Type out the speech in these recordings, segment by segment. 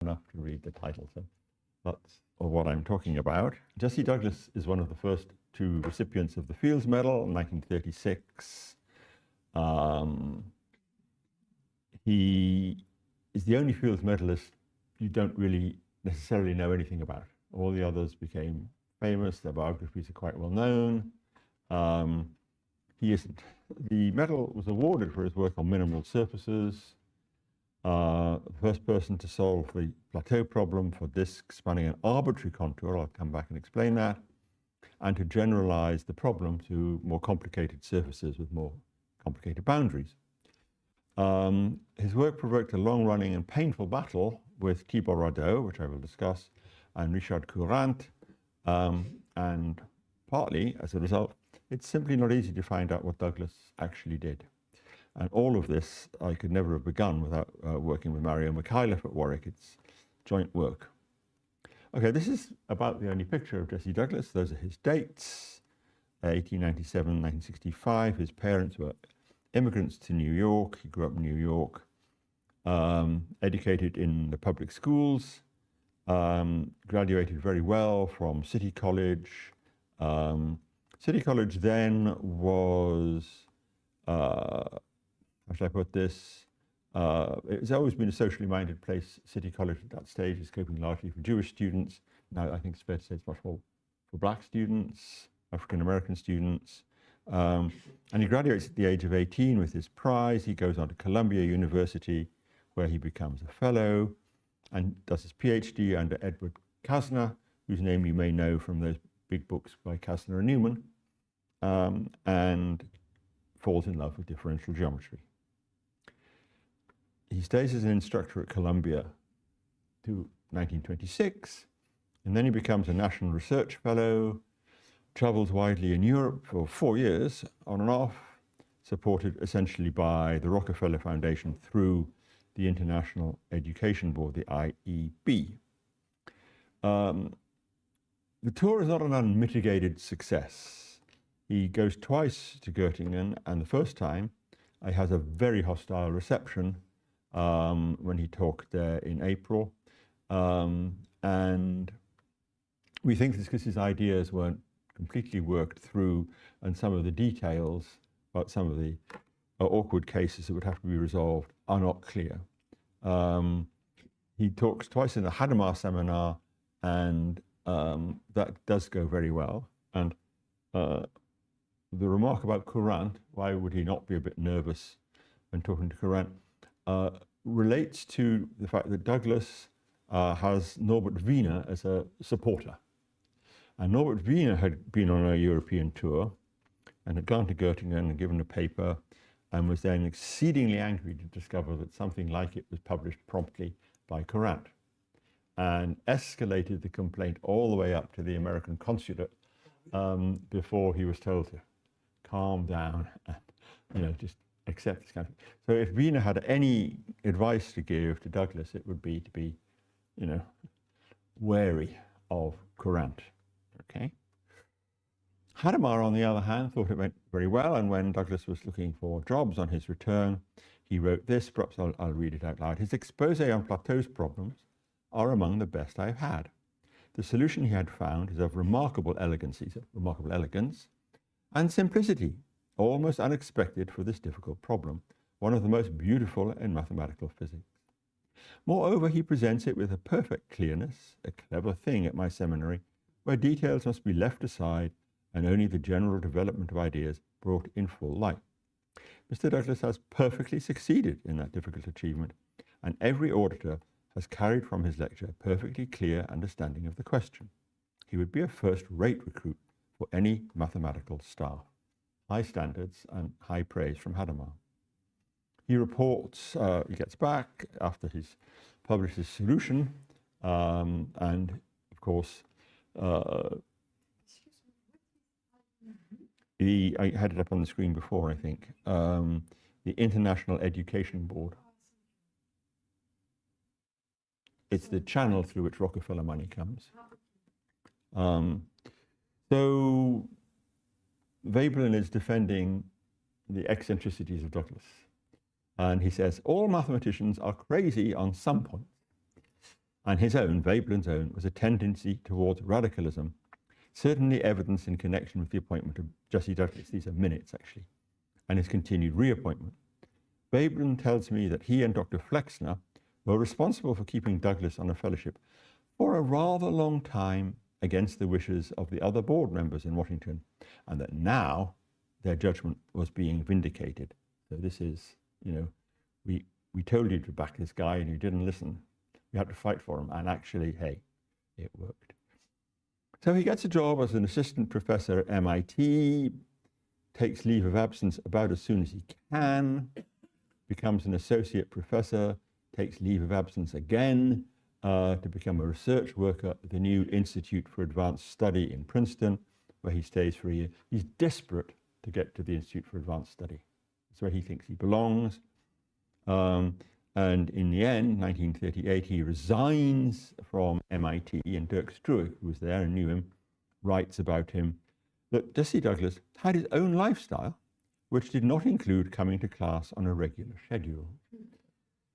enough to read the title, so that's what I'm talking about. Jesse Douglas is one of the first two recipients of the Fields Medal in 1936. He is the only Fields medalist you don't really necessarily know anything about. All the others became famous, their biographies are quite well known. He isn't. The medal was awarded for his work on minimal surfaces, the first person to solve the plateau problem for disks spanning an arbitrary contour, I'll come back and explain that, and to generalize the problem to more complicated surfaces with more complicated boundaries. His work provoked a long-running and painful battle with Thibaut Radeau, which I will discuss, and Richard Courant, and partly as a result, it's simply not easy to find out what Douglas actually did. And all of this I could never have begun without working with Mario Mikhailov at Warwick. It's joint work. Okay, this is about the only picture of Jesse Douglas. Those are his dates, 1897, 1965. His parents were immigrants to New York. He grew up in New York, educated in the public schools, graduated very well from City College. City College then was, how should I put this? It's always been a socially minded place. City College at that stage is coping largely for Jewish students. Now I think it's fair to say it's much more for black students, African American students. And he graduates at the age of 18 with his prize. He goes on to Columbia University, where he becomes a fellow and does his PhD under Edward Kasner, whose name you may know from those big books by Kasner and Newman, and falls in love with differential geometry. He stays as an instructor at Columbia to 1926, and then he becomes a National Research Fellow, travels widely in Europe for 4 years, on and off, supported essentially by the Rockefeller Foundation through the International Education Board, the IEB. The tour is not an unmitigated success. He goes twice to Göttingen, and the first time he has a very hostile reception when he talked there in April. And we think it's because his ideas weren't completely worked through, and some of the details about some of the awkward cases that would have to be resolved are not clear. He talks twice in the Hadamar seminar, and that does go very well. And the remark about Courant, why would he not be a bit nervous when talking to Courant, relates to the fact that Douglas has Norbert Wiener as a supporter. And Norbert Wiener had been on a European tour and had gone to Göttingen and given a paper, and was then exceedingly angry to discover that something like it was published promptly by Courant, and escalated the complaint all the way up to the American consulate before he was told to calm down and just accept this kind of thing. So if Wiener had any advice to give to Douglas, it would be to be, wary of Courant. Okay. Hadamar, on the other hand, thought it went very well, and when Douglas was looking for jobs on his return, he wrote this. Perhaps I'll read it out loud. His expose on Plateau's problems are among the best I've had. The solution he had found is of remarkable elegance and simplicity, almost unexpected for this difficult problem, one of the most beautiful in mathematical physics. Moreover, he presents it with a perfect clearness, a clever thing at my seminary, where details must be left aside and only the general development of ideas brought in full light. Mr. Douglas has perfectly succeeded in that difficult achievement, and every auditor has carried from his lecture a perfectly clear understanding of the question. He would be a first-rate recruit for any mathematical staff. High standards and high praise from Hadamar. He reports, he gets back after he's published his solution, and of course, I had it up on the screen before, I think, the International Education Board. It's the channel through which Rockefeller money comes. So Veblen is defending the eccentricities of Douglas. And he says, all mathematicians are crazy on some points. and his own, Veblen's own, was a tendency towards radicalism, certainly evidenced in connection with the appointment of Jesse Douglas, these are minutes actually, and his continued reappointment. Veblen tells me that he and Dr. Flexner were responsible for keeping Douglas on a fellowship for a rather long time against the wishes of the other board members in Washington, and that now their judgment was being vindicated. So this is, we told you to back this guy and you didn't listen. We had to fight for him, and actually, hey, it worked. So he gets a job as an assistant professor at MIT, takes leave of absence about as soon as he can, becomes an associate professor, takes leave of absence again to become a research worker at the new Institute for Advanced Study in Princeton, where he stays for a year. He's desperate to get to the Institute for Advanced Study. It's where he thinks he belongs. And in the end, 1938, he resigns from MIT, and Dirk Struik, who was there and knew him, writes about him that Jesse Douglas had his own lifestyle, which did not include coming to class on a regular schedule.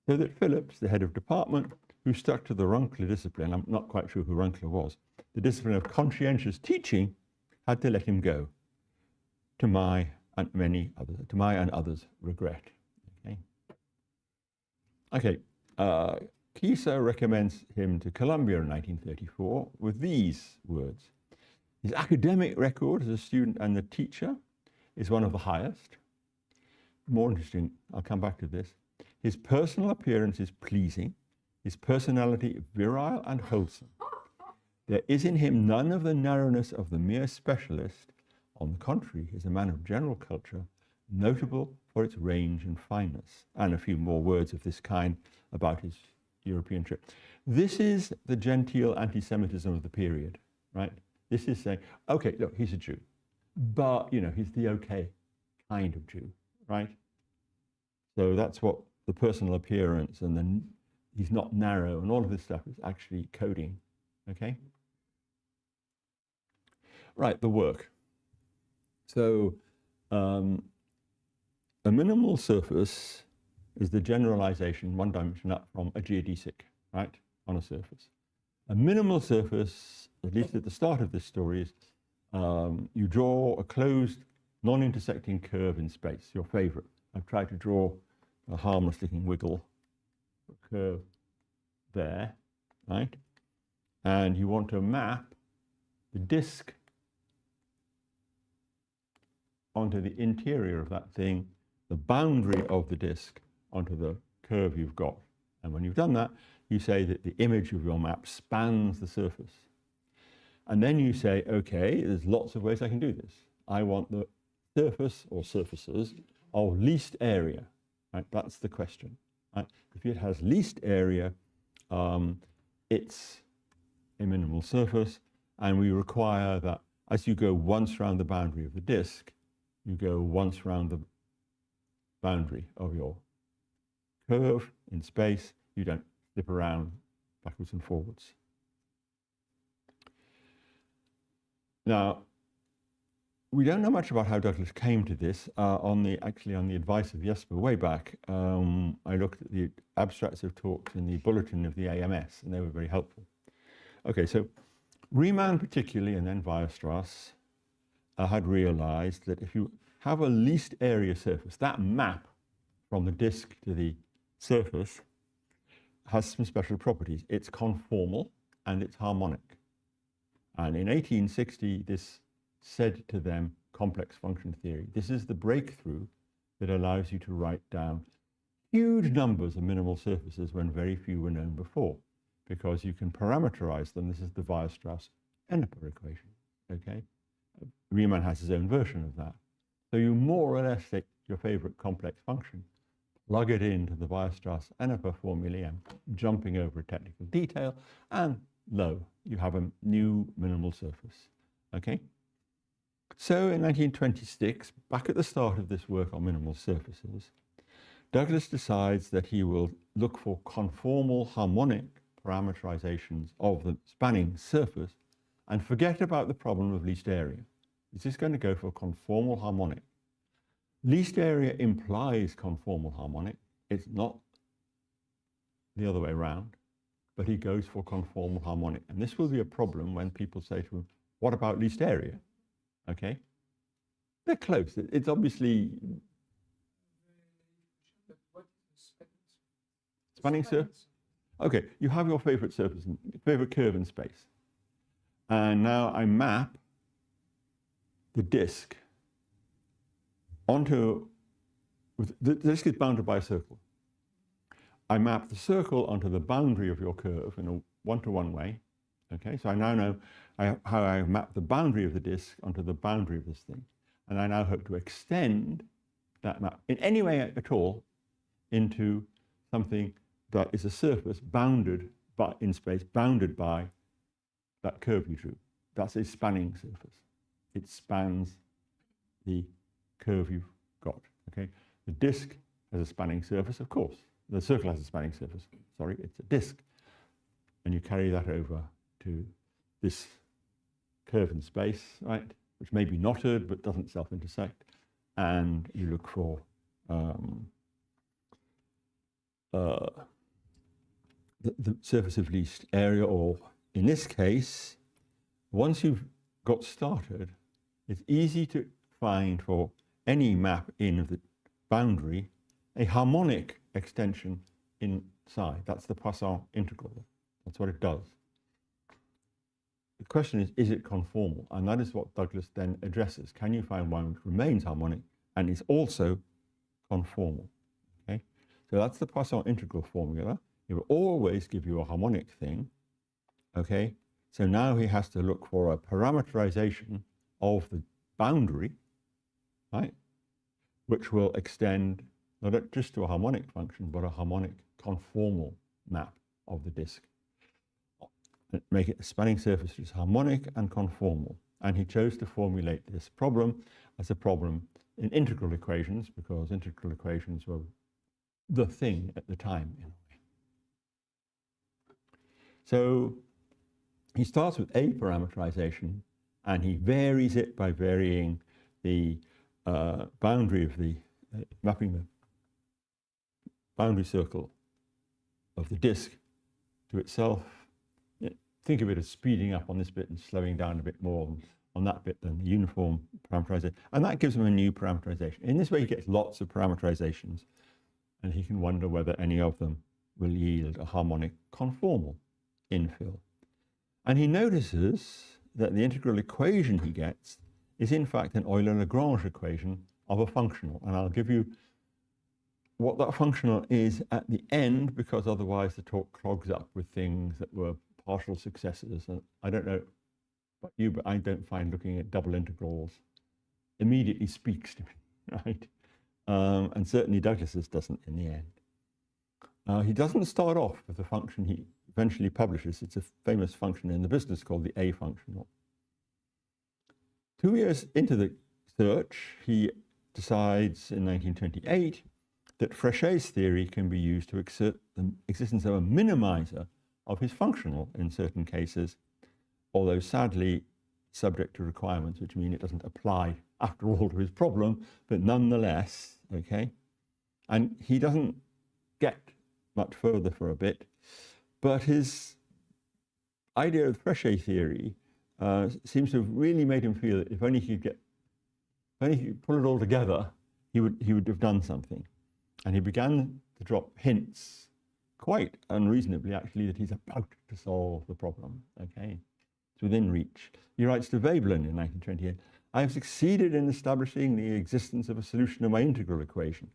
So that Phillips, the head of department, who stuck to the Runkler discipline, I'm not quite sure who Runkler was, the discipline of conscientious teaching, had to let him go, to my and others' regret. Okay, Kieser recommends him to Columbia in 1934 with these words. His academic record as a student and a teacher is one of the highest. More interesting, I'll come back to this. His personal appearance is pleasing, his personality virile and wholesome. There is in him none of the narrowness of the mere specialist. On the contrary, he is a man of general culture, notable for its range and fineness. And a few more words of this kind about his European trip. This is the genteel anti-Semitism of the period, right? This is saying, okay, look, he's a Jew, but, he's the okay kind of Jew, right? So that's what the personal appearance and then he's not narrow and all of this stuff is actually coding, okay? Right, the work. So a minimal surface is the generalization one dimension up from a geodesic, right, on a surface. A minimal surface, at least at the start of this story, is you draw a closed, non-intersecting curve in space, your favorite. I've tried to draw a harmless looking wiggle curve there, right? And you want to map the disk onto the interior of that thing, the boundary of the disk onto the curve you've got. And when you've done that, you say that the image of your map spans the surface. And then you say, okay, there's lots of ways I can do this. I want the surface or surfaces of least area, right? That's the question, right? If it has least area, it's a minimal surface, and we require that as you go once around the boundary of the disk, you go once around the boundary of your curve in space. You don't flip around backwards and forwards. Now, we don't know much about how Douglas came to this. On the advice of Jesper way back, I looked at the abstracts of talks in the bulletin of the AMS, and they were very helpful. Okay, so Riemann particularly, and then Weierstrass, had realized that if you have a least area surface, that map from the disk to the surface has some special properties. It's conformal and it's harmonic. And in 1860, this said to them complex function theory. This is the breakthrough that allows you to write down huge numbers of minimal surfaces when very few were known before, because you can parameterize them. This is the Weierstrass-Enneper equation, okay? Riemann has his own version of that. So you more or less take your favorite complex function, plug it into the Weierstrass-Enneper formulae, I'm jumping over a technical detail, and lo, you have a new minimal surface, okay? So in 1926, back at the start of this work on minimal surfaces, Douglas decides that he will look for conformal harmonic parameterizations of the spanning surface and forget about the problem of least area. He's just going to go for conformal harmonic. Least area implies conformal harmonic. It's not the other way around. but he goes for conformal harmonic. And this will be a problem when people say to him, what about least area? Okay? They're close. It's obviously spanning surface. Okay, you have your favorite surface, favorite curve in space. And now I map the disk onto, the disk is bounded by a circle. I map the circle onto the boundary of your curve in a one-to-one way. Okay, so I now know how I map the boundary of the disk onto the boundary of this thing. And I now hope to extend that map in any way at all into something that is a surface bounded by, in space, bounded by that curve you drew. That's a spanning surface. It spans the curve you've got. Okay, the disk has a spanning surface, of course. The circle has a spanning surface. Sorry, it's a disk. And you carry that over to this curve in space, right, which may be knotted but doesn't self-intersect. And you look for the surface of least area, or in this case, once you've got started, it's easy to find for any map in of the boundary a harmonic extension inside. That's the Poisson integral. That's what it does. The question is it conformal? And that is what Douglas then addresses. Can you find one which remains harmonic and is also conformal? Okay, so that's the Poisson integral formula. It will always give you a harmonic thing. Okay, so now he has to look for a parameterization of the boundary, right, which will extend not just to a harmonic function, but a harmonic conformal map of the disk. Make it a spanning surface which is harmonic and conformal. And he chose to formulate this problem as a problem in integral equations, because integral equations were the thing at the time, in a way. So he starts with a parameterization, and he varies it by varying the boundary of the, mapping the boundary circle of the disk to itself. Think of it as speeding up on this bit and slowing down a bit more on that bit than the uniform parameterization. And that gives him a new parameterization. In this way, he gets lots of parameterizations, and he can wonder whether any of them will yield a harmonic conformal infill. And he notices that the integral equation he gets is in fact an Euler-Lagrange equation of a functional. And I'll give you what that functional is at the end, because otherwise the talk clogs up with things that were partial successes. And I don't know about you, but I don't find looking at double integrals immediately speaks to me, right? And certainly Douglas's doesn't in the end. He doesn't start off with the function he eventually publishes. It's a famous function in the business called the A function. 2 years into the search, he decides in 1928 that Fréchet's theory can be used to exert the existence of a minimizer of his functional in certain cases, although sadly subject to requirements which mean it doesn't apply after all to his problem, but nonetheless, okay? And he doesn't get much further for a bit, but his idea of Fréchet theory seems to have really made him feel that if only he could pull it all together, he would have done something. And he began to drop hints, quite unreasonably actually, that he's about to solve the problem, okay? It's within reach. He writes to Veblen in 1928, I have succeeded in establishing the existence of a solution of my integral equation.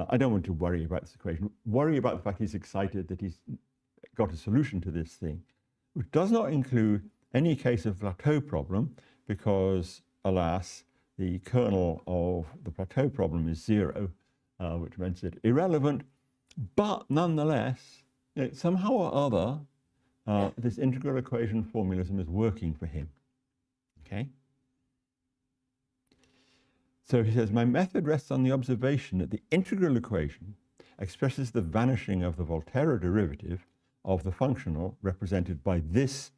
I don't want to worry about this equation. Worry about the fact he's excited that he's got a solution to this thing, which does not include any case of plateau problem, because, alas, the kernel of the plateau problem is 0, which makes it irrelevant. But nonetheless, somehow or other, this integral equation formalism is working for him, okay? So he says, my method rests on the observation that the integral equation expresses the vanishing of the Volterra derivative of the functional represented by this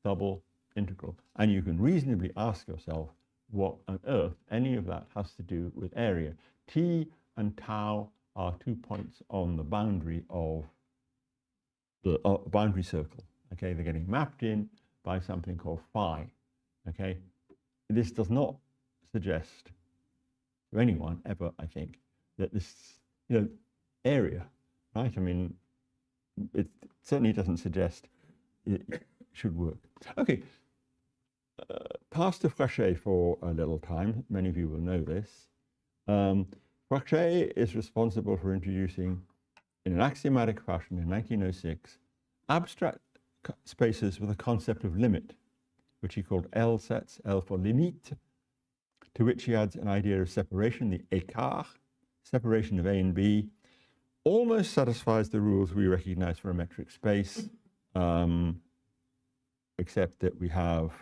double integral. And you can reasonably ask yourself what on earth any of that has to do with area. T and tau are 2 points on the boundary of the boundary circle. Okay, they're getting mapped in by something called phi. Okay, this does not suggest to anyone ever, I think, that this area, right? I mean, it certainly doesn't suggest it should work. Okay, pass to Frachet for a little time. Many of you will know this. Frachet is responsible for introducing, in an axiomatic fashion in 1906, abstract spaces with a concept of limit, which he called L sets, L for limite, to which he adds an idea of separation, the écart, separation of A and B, almost satisfies the rules we recognize for a metric space, except that we have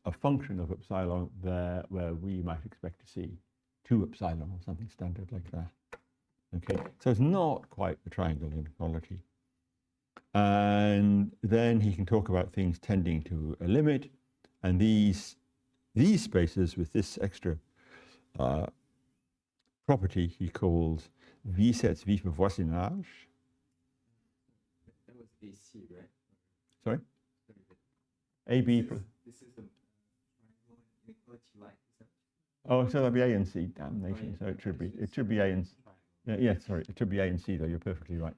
a function of epsilon there where we might expect to see 2 epsilon or something standard like that. Okay, so it's not quite the triangle inequality. And then he can talk about things tending to a limit, and these spaces with this extra property he calls V sets V for voisinage. That was AC, right? Sorry? AB. This is the triangle inequality line. Oh, so that'll be A and C. Damnation. So it should be A and C. Yeah, sorry, it should be A and C though. You're perfectly right.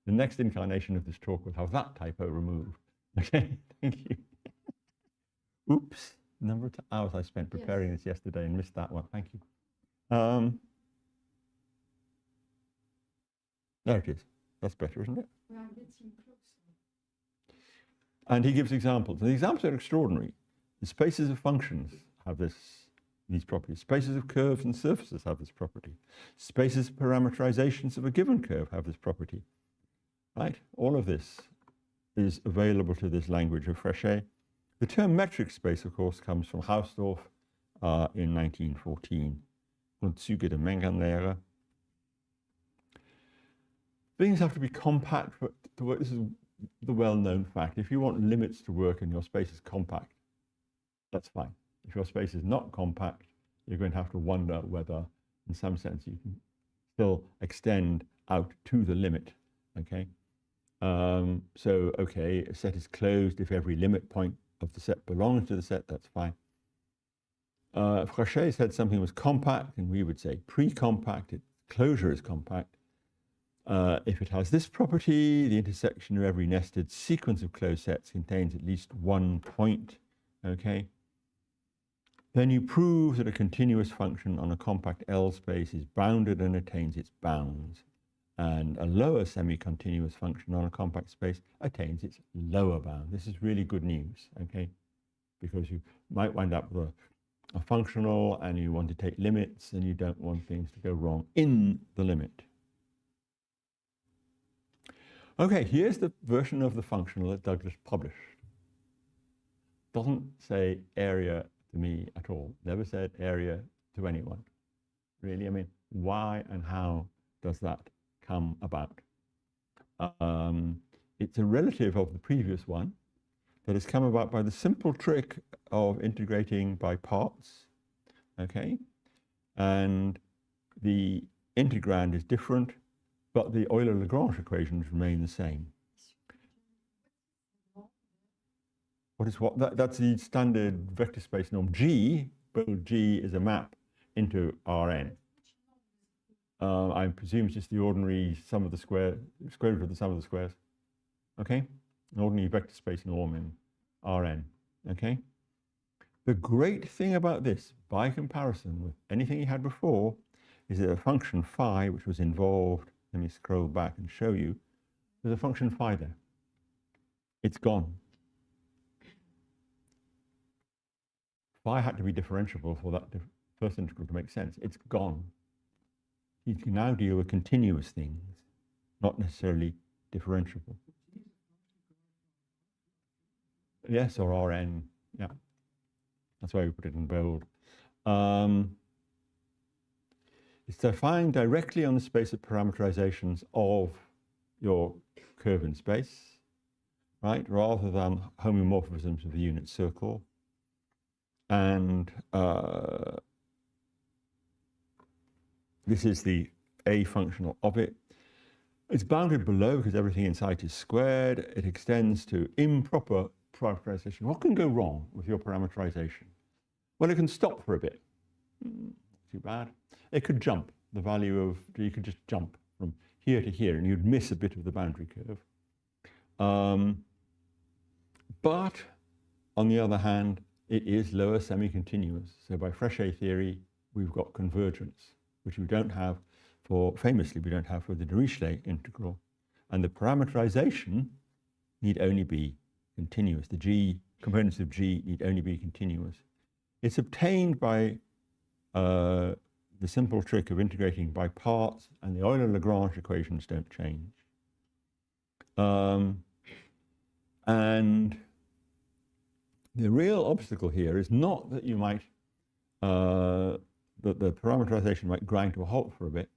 The next incarnation of this talk will have that typo removed. Okay, thank you. Oops, number of hours I spent preparing this yesterday and missed that one. Thank you. There it is. That's better, isn't it? We are getting closer. And he gives examples. And the examples are extraordinary. The spaces of functions have these properties. Spaces of curves and surfaces have this property. Spaces of parameterizations of a given curve have this property. Right? All of this is available to this language of Frachet. The term metric space, of course, comes from Hausdorff in 1914. Grundzüge der Mengenlehre. Things have to be compact to work. This is the well-known fact. If you want limits to work and your space is compact, that's fine. If your space is not compact, you're going to have to wonder whether, in some sense, you can still extend out to the limit. Okay. Okay, a set is closed if every limit point of the set belongs to the set. That's fine. Frachet said something was compact, and we would say pre-compact. Closure is compact. If it has this property, the intersection of every nested sequence of closed sets contains at least one point. Okay. Then you prove that a continuous function on a compact L space is bounded and attains its bounds, and a lower semi-continuous function on a compact space attains its lower bound. This is really good news, okay? Because you might wind up with a functional and you want to take limits and you don't want things to go wrong in the limit. Okay, here's the version of the functional that Douglas published. Doesn't say area to me at all. Never said area to anyone. Really, I mean, why and how does that come about? It's a relative of the previous one that has come about by the simple trick of integrating by parts, okay? And the integrand is different, but the Euler-Lagrange equations remain the same. What is what? That's the standard vector space norm G, but G is a map into Rn. I presume it's just the ordinary sum of the square root of the sum of the squares. Okay? An ordinary vector space norm in Rn. Okay? The great thing about this, by comparison with anything you had before, is that a function phi, which was involved, let me scroll back and show you, there's a function phi there. It's gone. Phi had to be differentiable for that first integral to make sense. It's gone. You can now deal with continuous things, not necessarily differentiable. Yes, or Rn, yeah. That's why we put it in bold. It's defined directly on the space of parameterizations of your curve in space, right, rather than homomorphisms of the unit circle. And this is the A functional of it. It's bounded below because everything in sight is squared. It extends to improper parameterization. What can go wrong with your parameterization? Well, it can stop for a bit. Too bad. It could jump. The value of, you could just jump from here to here and you'd miss a bit of the boundary curve. But on the other hand, it is lower semi-continuous. So by Frechet theory, we've got convergence, which we don't have famously, we don't have for the Dirichlet integral. And the parameterization need only be continuous. The G, components of G need only be continuous. It's obtained by the simple trick of integrating by parts, and the Euler-Lagrange equations don't change. And the real obstacle here is not that you might, that the parameterization might grind to a halt for a bit.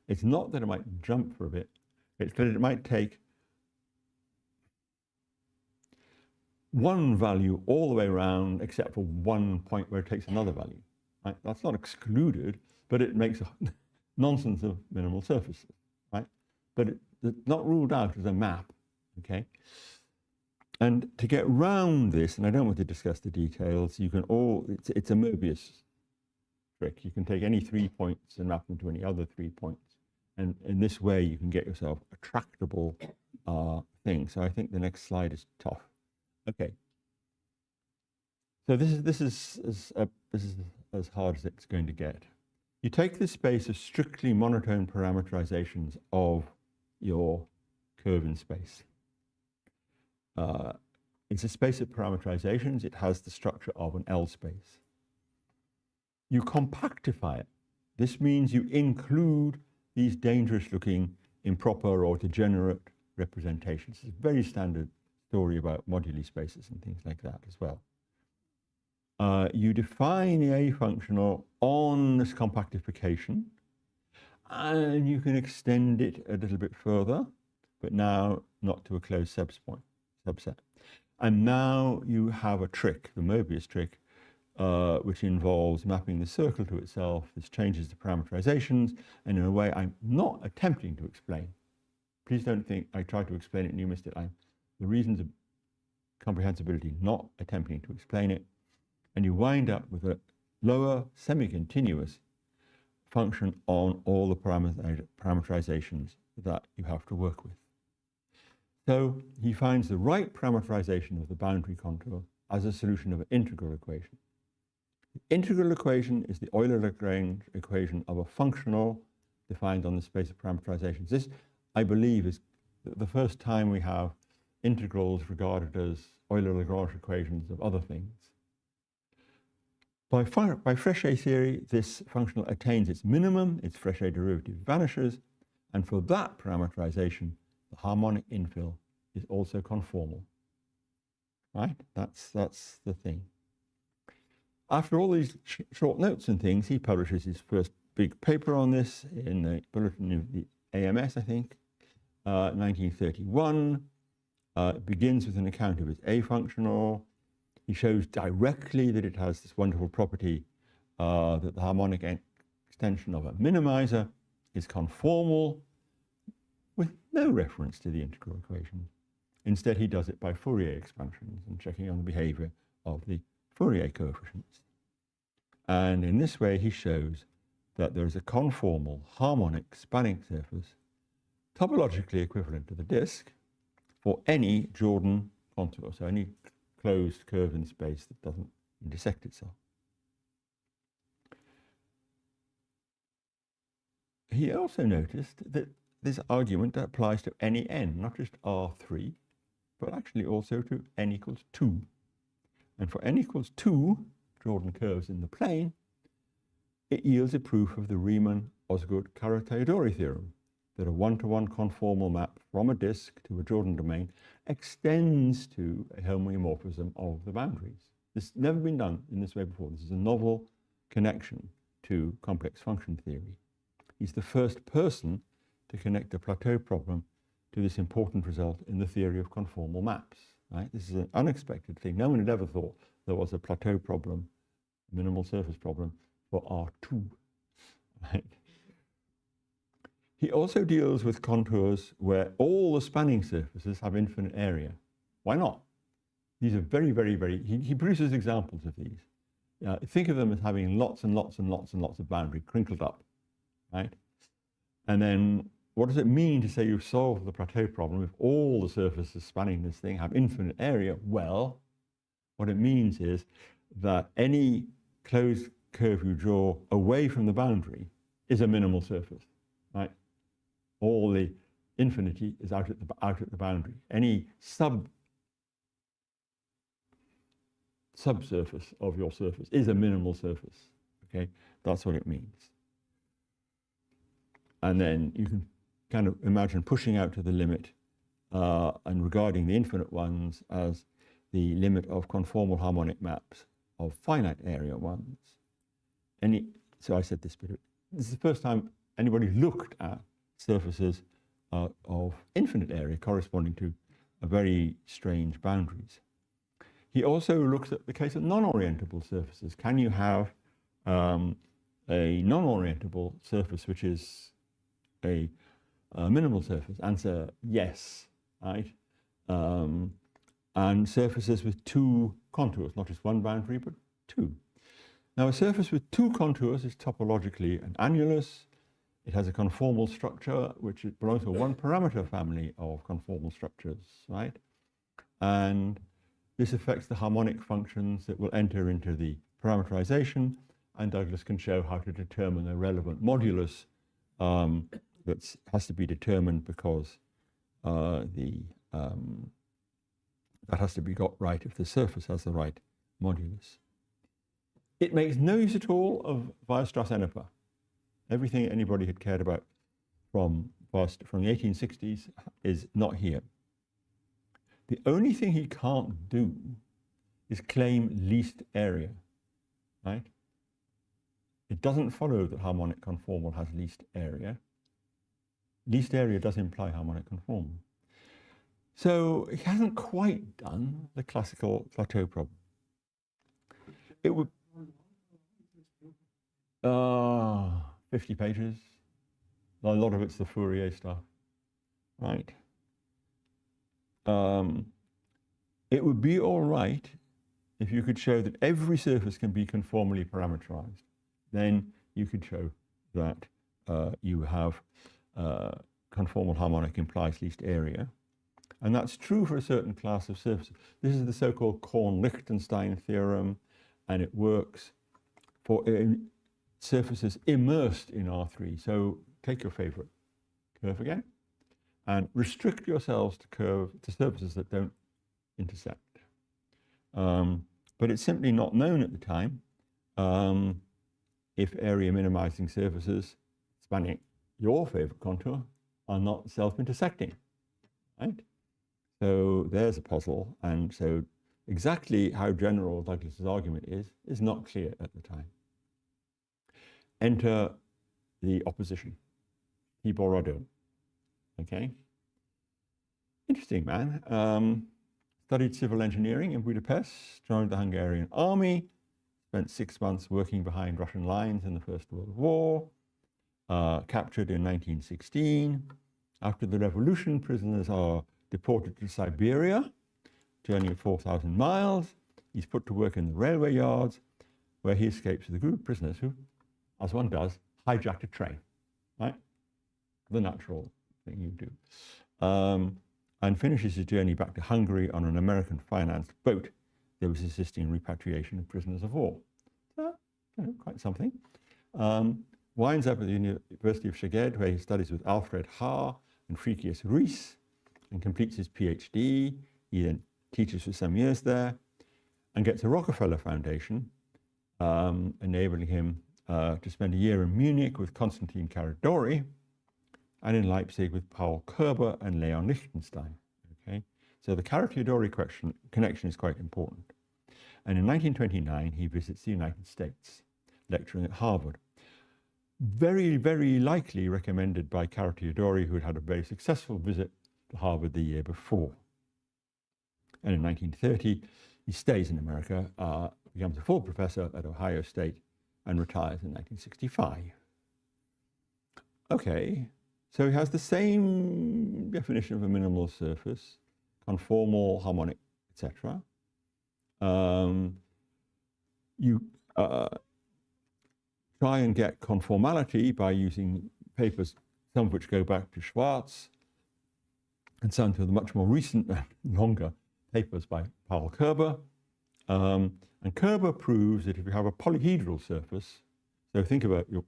It's not that it might jump for a bit. It's that it might take one value all the way around, except for one point where it takes another value. Right? That's not excluded, but it makes a nonsense of minimal surfaces. Right? But it's not ruled out as a map. Okay. And to get round this, and I don't want to discuss the details, you can it's a Möbius trick. You can take any 3 points and map them to any other 3 points. And in this way, you can get yourself a tractable thing. So I think the next slide is tough. Okay. So this is as hard as it's going to get. You take the space of strictly monotone parameterizations of your curve in space. It's a space of parameterizations. It has the structure of an L space. You compactify it. This means you include these dangerous-looking improper or degenerate representations. It's a very standard story about moduli spaces and things like that as well. You define the A functional on this compactification, and you can extend it a little bit further, but now not to a closed subset. And now you have a trick, the Möbius trick, which involves mapping the circle to itself. This changes the parameterizations, and in a way I'm not attempting to explain. Please don't think I tried to explain it and you missed it. The reasons of comprehensibility, not attempting to explain it, and you wind up with a lower semi-continuous function on all the parameterizations that you have to work with. So he finds the right parameterization of the boundary contour as a solution of an integral equation. The integral equation is the Euler-Lagrange equation of a functional defined on the space of parameterizations. This, I believe, is the first time we have integrals regarded as Euler-Lagrange equations of other things. By Frechet theory, this functional attains its minimum, its Frechet derivative vanishes, and for that parameterization, the harmonic infill is also conformal. Right? That's the thing. After all these short notes and things, he publishes his first big paper on this in the Bulletin of the AMS, I think, 1931. It begins with an account of its A functional. He shows directly that it has this wonderful property that the harmonic extension of a minimizer is conformal with no reference to the integral equation. Instead, he does it by Fourier expansions and checking on the behavior of the Fourier coefficients. And in this way, he shows that there is a conformal harmonic spanning surface topologically equivalent to the disk for any Jordan contour, so any closed curve in space that doesn't intersect itself. He also noticed that this argument applies to any n, not just R3, but actually also to n equals 2. And for n equals 2 Jordan curves in the plane, it yields a proof of the Riemann-Osgood-Kara-Teodori theorem that a one-to-one conformal map from a disk to a Jordan domain extends to a homeomorphism of the boundaries. This has never been done in this way before. This is a novel connection to complex function theory. He's the first person to connect the plateau problem to this important result in the theory of conformal maps. Right? This is an unexpected thing. No one had ever thought there was a plateau problem, minimal surface problem for R2. Right? He also deals with contours where all the spanning surfaces have infinite area. Why not? These are very, he produces examples of these. Think of them as having lots and lots and lots and lots of boundary crinkled up, right? And then what does it mean to say you've solved the plateau problem if all the surfaces spanning this thing have infinite area? Well, what it means is that any closed curve you draw away from the boundary is a minimal surface, right? All the infinity is out at the boundary. Any subsurface of your surface is a minimal surface, okay? That's what it means. And then you can kind of imagine pushing out to the limit and regarding the infinite ones as the limit of conformal harmonic maps of finite area ones. So I said this bit, this is the first time anybody looked at surfaces of infinite area corresponding to a very strange boundaries. He also looks at the case of non-orientable surfaces. Can you have a non-orientable surface which is a minimal surface? Answer, yes, right? And surfaces with two contours, not just one boundary, but two. Now, a surface with two contours is topologically an annulus. It has a conformal structure, which belongs to one parameter family of conformal structures, right? And this affects the harmonic functions that will enter into the parameterization, and Douglas can show how to determine a relevant modulus that has to be determined because that has to be got right if the surface has the right modulus. It makes no use at all of Weierstrass-Enneper. Everything anybody had cared about from the 1860s is not here. The only thing he can't do is claim least area, right? It doesn't follow that harmonic conformal has least area. Least area does imply harmonic conformal. So he hasn't quite done the classical plateau problem. It would 50 pages. A lot of it's the Fourier stuff, right? It would be all right if you could show that every surface can be conformally parameterized. Then you could show that you have conformal harmonic implies least area. And that's true for a certain class of surfaces. This is the so-called Korn-Lichtenstein theorem, and it works for surfaces immersed in R3. So take your favorite curve again and restrict yourselves to surfaces that don't intersect. But it's simply not known at the time if area minimizing surfaces spanning your favorite contour are not self-intersecting, right? So there's a puzzle, and so exactly how general Douglas's argument is not clear at the time. Enter the opposition, Borrado. Okay, interesting man. Studied civil engineering in Budapest, joined the Hungarian army, spent 6 months working behind Russian lines in the First World War, captured in 1916. After the revolution, prisoners are deported to Siberia, journey of 4,000 miles. He's put to work in the railway yards, where he escapes with a group of prisoners who, as one does, hijacked a train, right? The natural thing you do. And finishes his journey back to Hungary on an American-financed boat that was assisting repatriation of prisoners of war. So, quite something. Winds up at the University of Szeged, where he studies with Alfred Haar and Frigyes Ruiz, and completes his PhD. He then teaches for some years there and gets a Rockefeller Foundation, enabling him to spend a year in Munich with Konstantin Caradori and in Leipzig with Paul Kerber and Leon Lichtenstein. Okay? So the Caradori connection is quite important. And in 1929, he visits the United States, lecturing at Harvard. Very, very likely recommended by Caradori, who had had a very successful visit to Harvard the year before. And in 1930, he stays in America, becomes a full professor at Ohio State, and retires in 1965. Okay, So he has the same definition of a minimal surface, conformal, harmonic, etc. You try and get conformality by using papers, some of which go back to Schwarz, and some to the much more recent, longer papers by Paul Kerber. And Kerber proves that if you have a polyhedral surface, so think about your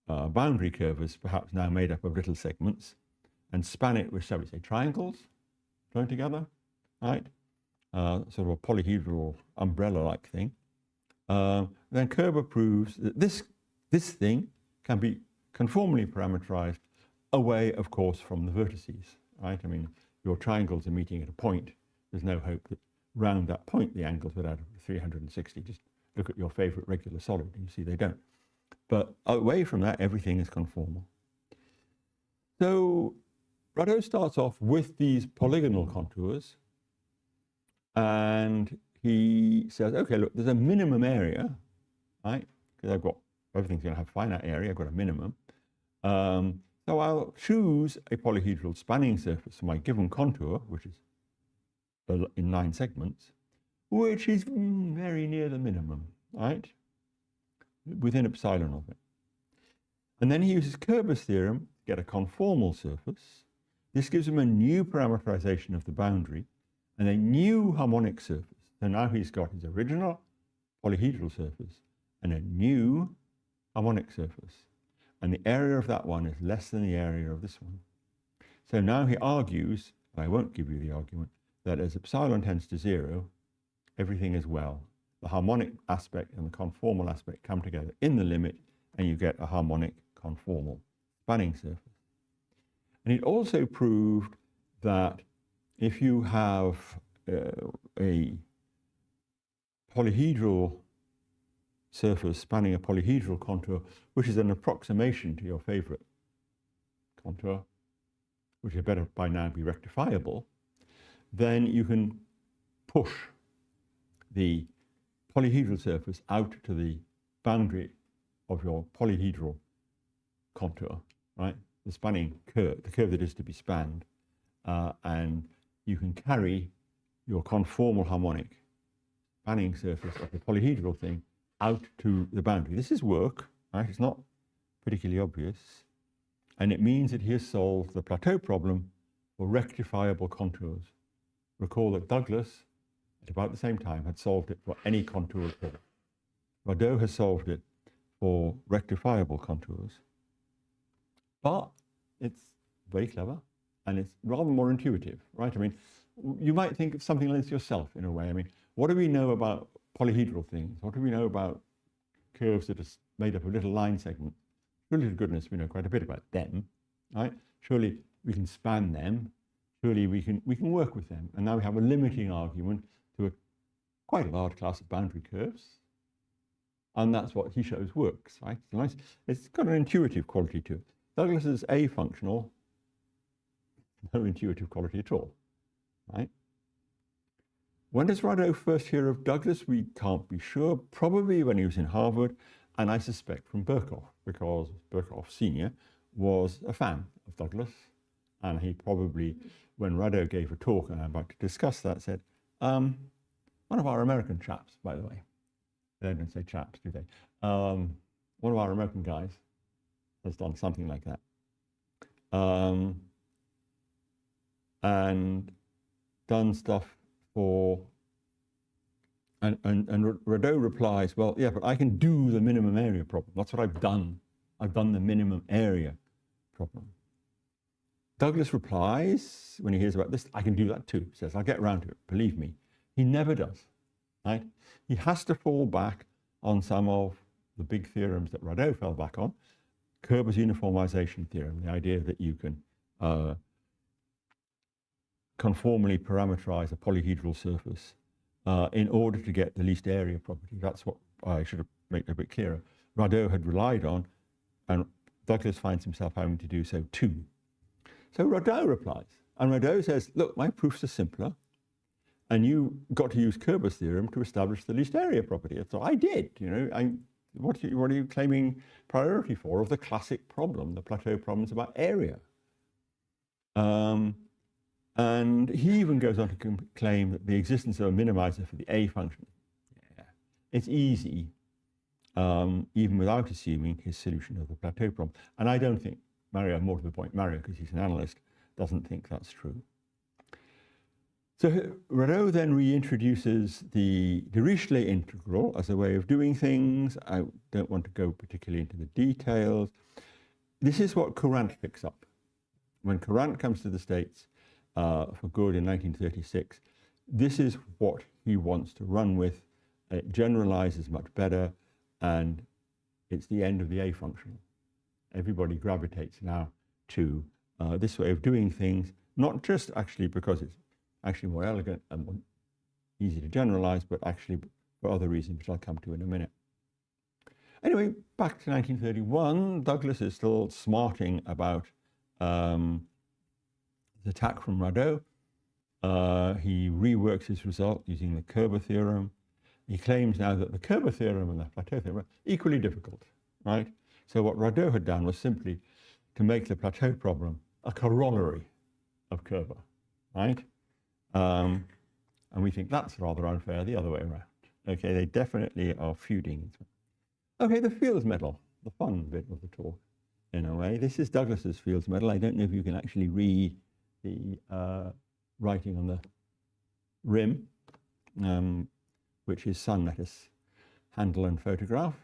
boundary curve as perhaps now made up of little segments, and span it with, shall we say, triangles joined together, right? Sort of a polyhedral umbrella-like thing. Then Kerber proves that this thing can be conformally parameterized away, of course, from the vertices, right? I mean, your triangles are meeting at a point. There's no hope that round that point the angles would add 360. Just look at your favorite regular solid and you see they don't. But away from that, everything is conformal. So Radeau starts off with these polygonal contours, and he says, okay, look, there's a minimum area, right? Because everything's going to have finite area, I've got a minimum. So I'll choose a polyhedral spanning surface for my given contour, which is in 9 segments, which is very near the minimum, right? Within epsilon of it. And then he uses Kerber's theorem to get a conformal surface. This gives him a new parameterization of the boundary and a new harmonic surface. So now he's got his original polyhedral surface and a new harmonic surface. And the area of that one is less than the area of this one. So now he argues, I won't give you the argument, that as epsilon tends to 0, everything is well. The harmonic aspect and the conformal aspect come together in the limit, and you get a harmonic conformal spanning surface. And it also proved that if you have a polyhedral surface spanning a polyhedral contour, which is an approximation to your favorite contour, which had better by now be rectifiable, then you can push the polyhedral surface out to the boundary of your polyhedral contour, right? The spanning curve, the curve that is to be spanned, and you can carry your conformal harmonic spanning surface of the polyhedral thing out to the boundary. This is work, right? It's not particularly obvious, and it means that he has solved the plateau problem for rectifiable contours. Recall that Douglas, at about the same time, had solved it for any contour at all. Radeau has solved it for rectifiable contours. But it's very clever, and it's rather more intuitive, right? I mean, you might think of something like this yourself, in a way. I mean, what do we know about polyhedral things? What do we know about curves that are made up of little line segments? Surely, to goodness, we know quite a bit about them, right? Surely we can span them. Surely we can work with them. And now we have a limiting argument to quite a large class of boundary curves. And that's what he shows works, right? It's nice. It's got an intuitive quality to it. Douglas's A functional, no intuitive quality at all, right? When does Radeau first hear of Douglas? We can't be sure. Probably when he was in Harvard, and I suspect from Birkhoff, because Birkhoff Sr. was a fan of Douglas. And he probably, when Radeau gave a talk, and I'm about to discuss that, said, one of our American chaps, by the way, they don't say chaps, do they? One of our American guys has done something like that. And done stuff for, and Radeau replies, well, yeah, but I can do the minimum area problem. That's what I've done. I've done the minimum area problem. Douglas replies, when he hears about this, I can do that too. He says, I'll get around to it, believe me. He never does, right? He has to fall back on some of the big theorems that Radeau fell back on. Kerber's uniformization theorem, the idea that you can conformally parameterize a polyhedral surface in order to get the least area property. That's what I should have made a bit clearer. Radeau had relied on, and Douglas finds himself having to do so too. So Radeau replies, and Radeau says, look, my proofs are simpler, and you got to use Kerber's theorem to establish the least area property. So I did, you know, What are you claiming priority for of the classic problem, the plateau problems about area? And he even goes on to claim that the existence of a minimizer for the A function, it's easy, even without assuming his solution of the plateau problem. And I don't think Mario, more to the point, Mario, because he's an analyst, doesn't think that's true. So Radeau then reintroduces the Dirichlet integral as a way of doing things. I don't want to go particularly into the details. This is what Courant picks up. When Courant comes to the States for good in 1936, this is what he wants to run with. It generalizes much better, and it's the end of the A function. Everybody gravitates now to this way of doing things, not just actually because it's actually more elegant and more easy to generalize, but actually for other reasons, which I'll come to in a minute. Anyway, back to 1931, Douglas is still smarting about the attack from Radeau. He reworks his result using the Kerber theorem. He claims now that the Kerber theorem and the plateau theorem are equally difficult, right? So what Radeau had done was simply to make the plateau problem a corollary of Kerber, right? And we think that's rather unfair the other way around. Okay, they definitely are feuding. Okay, the Fields Medal, the fun bit of the talk, in a way. This is Douglas's Fields Medal. I don't know if you can actually read the writing on the rim, which his son let us handle and photograph.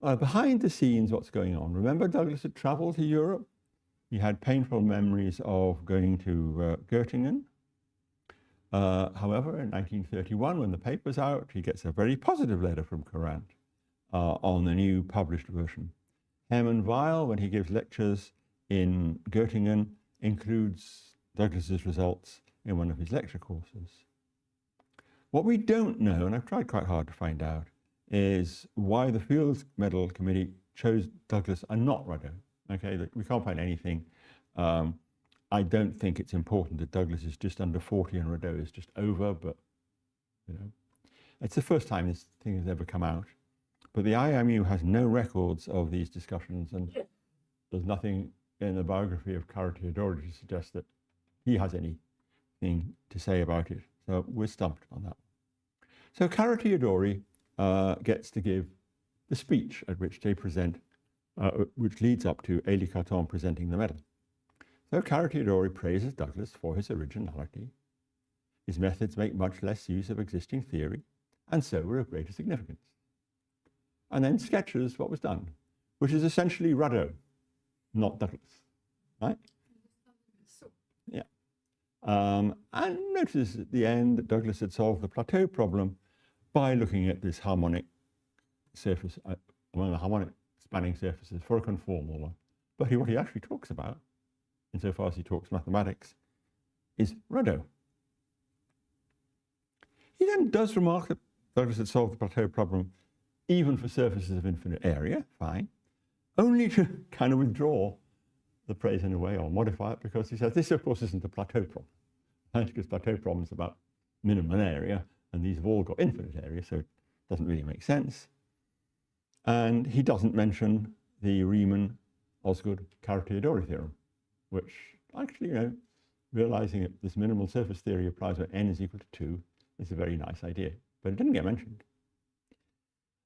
Behind the scenes, what's going on? Remember, Douglas had traveled to Europe. He had painful memories of going to Göttingen. However, in 1931, when the paper's out, he gets a very positive letter from Courant on the new published version. Hermann Weil, when he gives lectures in Göttingen, includes Douglas's results in one of his lecture courses. What we don't know, and I've tried quite hard to find out, is why the Fields Medal Committee chose Douglas and not Radeau. Okay, we can't find anything. I don't think it's important that Douglas is just under 40 and Radeau is just over, but you know, it's the first time this thing has ever come out. But the IMU has no records of these discussions, and there's nothing in the biography of Cara Theodori to suggest that he has anything to say about it. So we're stumped on that. So Cara Theodori gets to give the speech at which they present, which leads up to Élie Carton presenting the medal. So Cara Theodori praises Douglas for his originality. His methods make much less use of existing theory, and so were of greater significance. And then sketches what was done, which is essentially Radeau, not Douglas, right? Yeah. And notice at the end that Douglas had solved the plateau problem by looking at this harmonic surface, among the harmonic spanning surfaces for a conformal one. But what he actually talks about, insofar as he talks mathematics, is Radeau. He then does remark that Douglas had solved the plateau problem even for surfaces of infinite area, fine, only to kind of withdraw the praise in a way or modify it, because he says this, of course, isn't a plateau problem, right? Because plateau problems are about minimum area, and these have all got infinite area, so it doesn't really make sense. And he doesn't mention the Riemann-Osgood-Cara Theodori theorem, which actually, you know, realizing that this minimal surface theory applies when n is equal to 2 is a very nice idea, but it didn't get mentioned.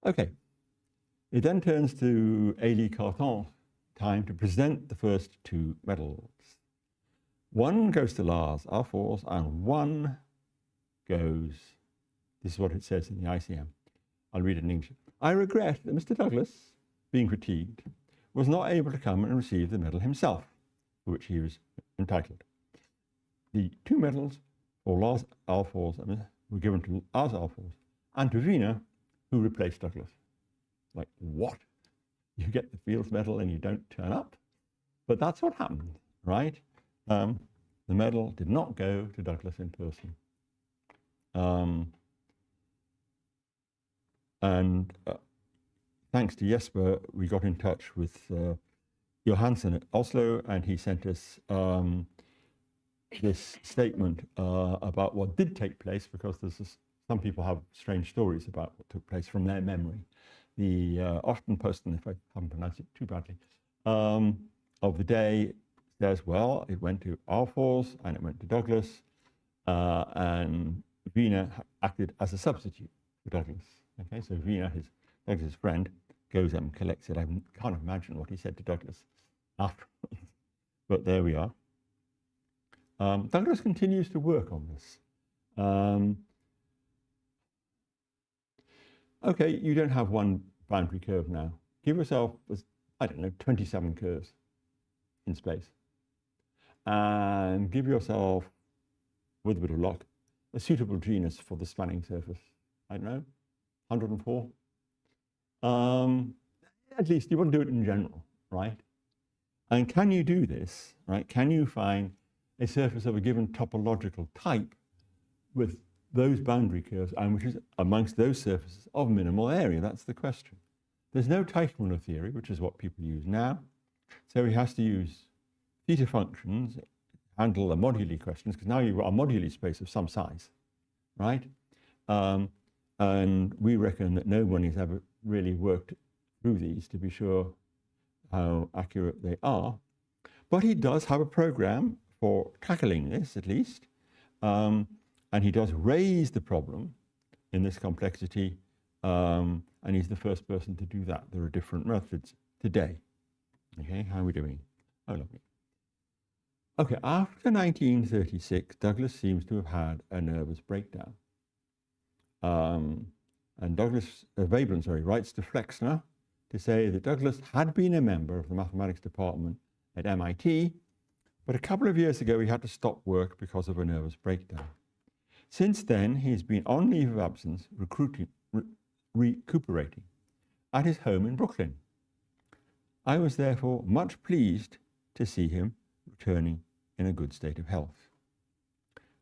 Okay, it then turns to Élie Carton's time to present the first two medals. One goes to Lars Alfors, and one goes, this is what it says in the ICM. I'll read it in English. I regret that Mr. Douglas, being fatigued, was not able to come and receive the medal himself, for which he was entitled. The two medals for Lars Alfors were given to Lars Alfors and to Wiener, who replaced Douglas. Like, what? You get the Fields Medal and you don't turn up? But that's what happened, right? The medal did not go to Douglas in person. Thanks to Jesper, we got in touch with Johansson at Oslo, and he sent us this statement about what did take place, because there's some people have strange stories about what took place from their memory. The Austin Poston, if I haven't pronounced it too badly, of the day says, well, it went to our Falls and it went to Douglas, and Vina acted as a substitute for Douglas. Okay, so Vina, Douglas's friend, goes and collects it. I can't imagine what he said to Douglas afterwards, but there we are. Douglas continues to work on this. Okay, you don't have one boundary curve now. Give yourself, I don't know, 27 curves in space. And give yourself, with a bit of luck, a suitable genus for the spanning surface. I don't know, 104. At least you want to do it in general, right? And can you do this, right? Can you find a surface of a given topological type with those boundary curves, and which is amongst those surfaces of minimal area? That's the question. There's no Teichmuller theory, which is what people use now. So he has to use theta functions, handle the moduli questions, because now you've got a moduli space of some size, right? And we reckon that no one has ever really worked through these to be sure how accurate they are. But he does have a program for tackling this, at least. And he does raise the problem in this complexity, and he's the first person to do that. There are different methods today. Okay, how are we doing? Oh, lovely. Okay, after 1936, Douglas seems to have had a nervous breakdown. And Veblen writes to Flexner to say that Douglas had been a member of the mathematics department at MIT, but a couple of years ago he had to stop work because of a nervous breakdown. Since then, he's been on leave of absence, recuperating at his home in Brooklyn. I was therefore much pleased to see him returning in a good state of health.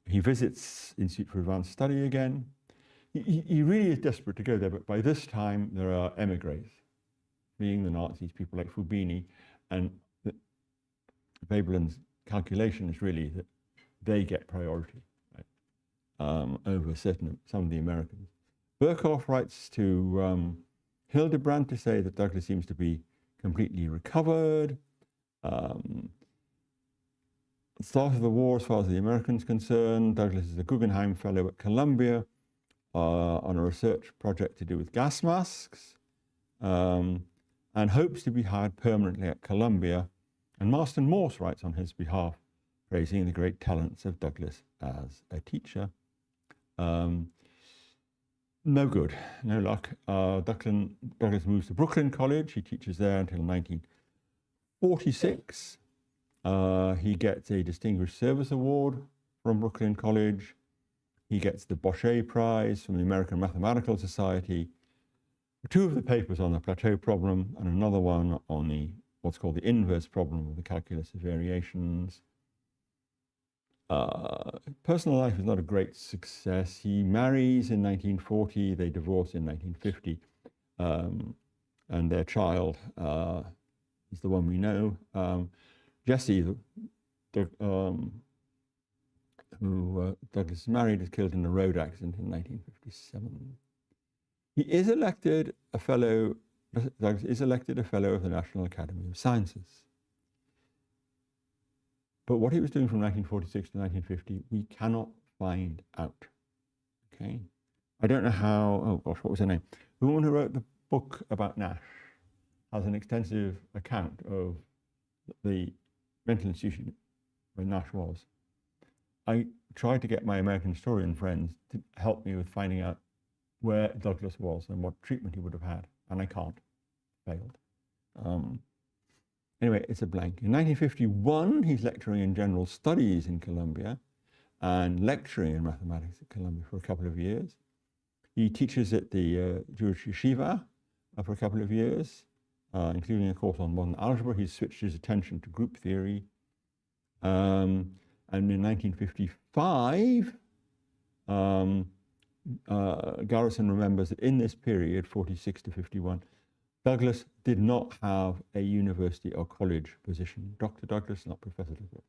He visits Institute for Advanced Study again. He really is desperate to go there, but by this time there are emigres, being the Nazis, people like Fubini, and Veblen's calculation is really that they get priority, right, over some of the Americans. Birkhoff writes to Hildebrand to say that Douglas seems to be completely recovered. Start of the war, as far as the Americans are concerned, Douglas is a Guggenheim Fellow at Columbia on a research project to do with gas masks, and hopes to be hired permanently at Columbia. And Marston Morse writes on his behalf, praising the great talents of Douglas as a teacher. No good, no luck. Douglas moves to Brooklyn College. He teaches there until 1946. He gets a Distinguished Service Award from Brooklyn College. He gets the Bochet Prize from the American Mathematical Society. Two of the papers on the plateau problem and another one on the what's called the inverse problem of the calculus of variations. Personal life is not a great success. He marries in 1940, they divorce in 1950, and their child is the one we know. Jesse, who Douglas married, is killed in a road accident in 1957. He is elected a fellow. Douglas is elected a fellow of the National Academy of Sciences. But what he was doing from 1946 to 1950, we cannot find out. Okay, I don't know how. Oh gosh, what was her name? The woman who wrote the book about Nash has an extensive account of the mental institution where Nash was. I tried to get my American historian friends to help me with finding out where Douglas was and what treatment he would have had, and I can't. Failed. Anyway, it's a blank. In 1951, he's lecturing in general studies in Columbia and lecturing in mathematics at Columbia for a couple of years. He teaches at the Jewish Yeshiva for a couple of years, including a course on modern algebra. He switched his attention to group theory. And in 1955, Garrison remembers that in this period, 46 to 51, Douglas did not have a university or college position. Dr. Douglas, not Professor Douglas.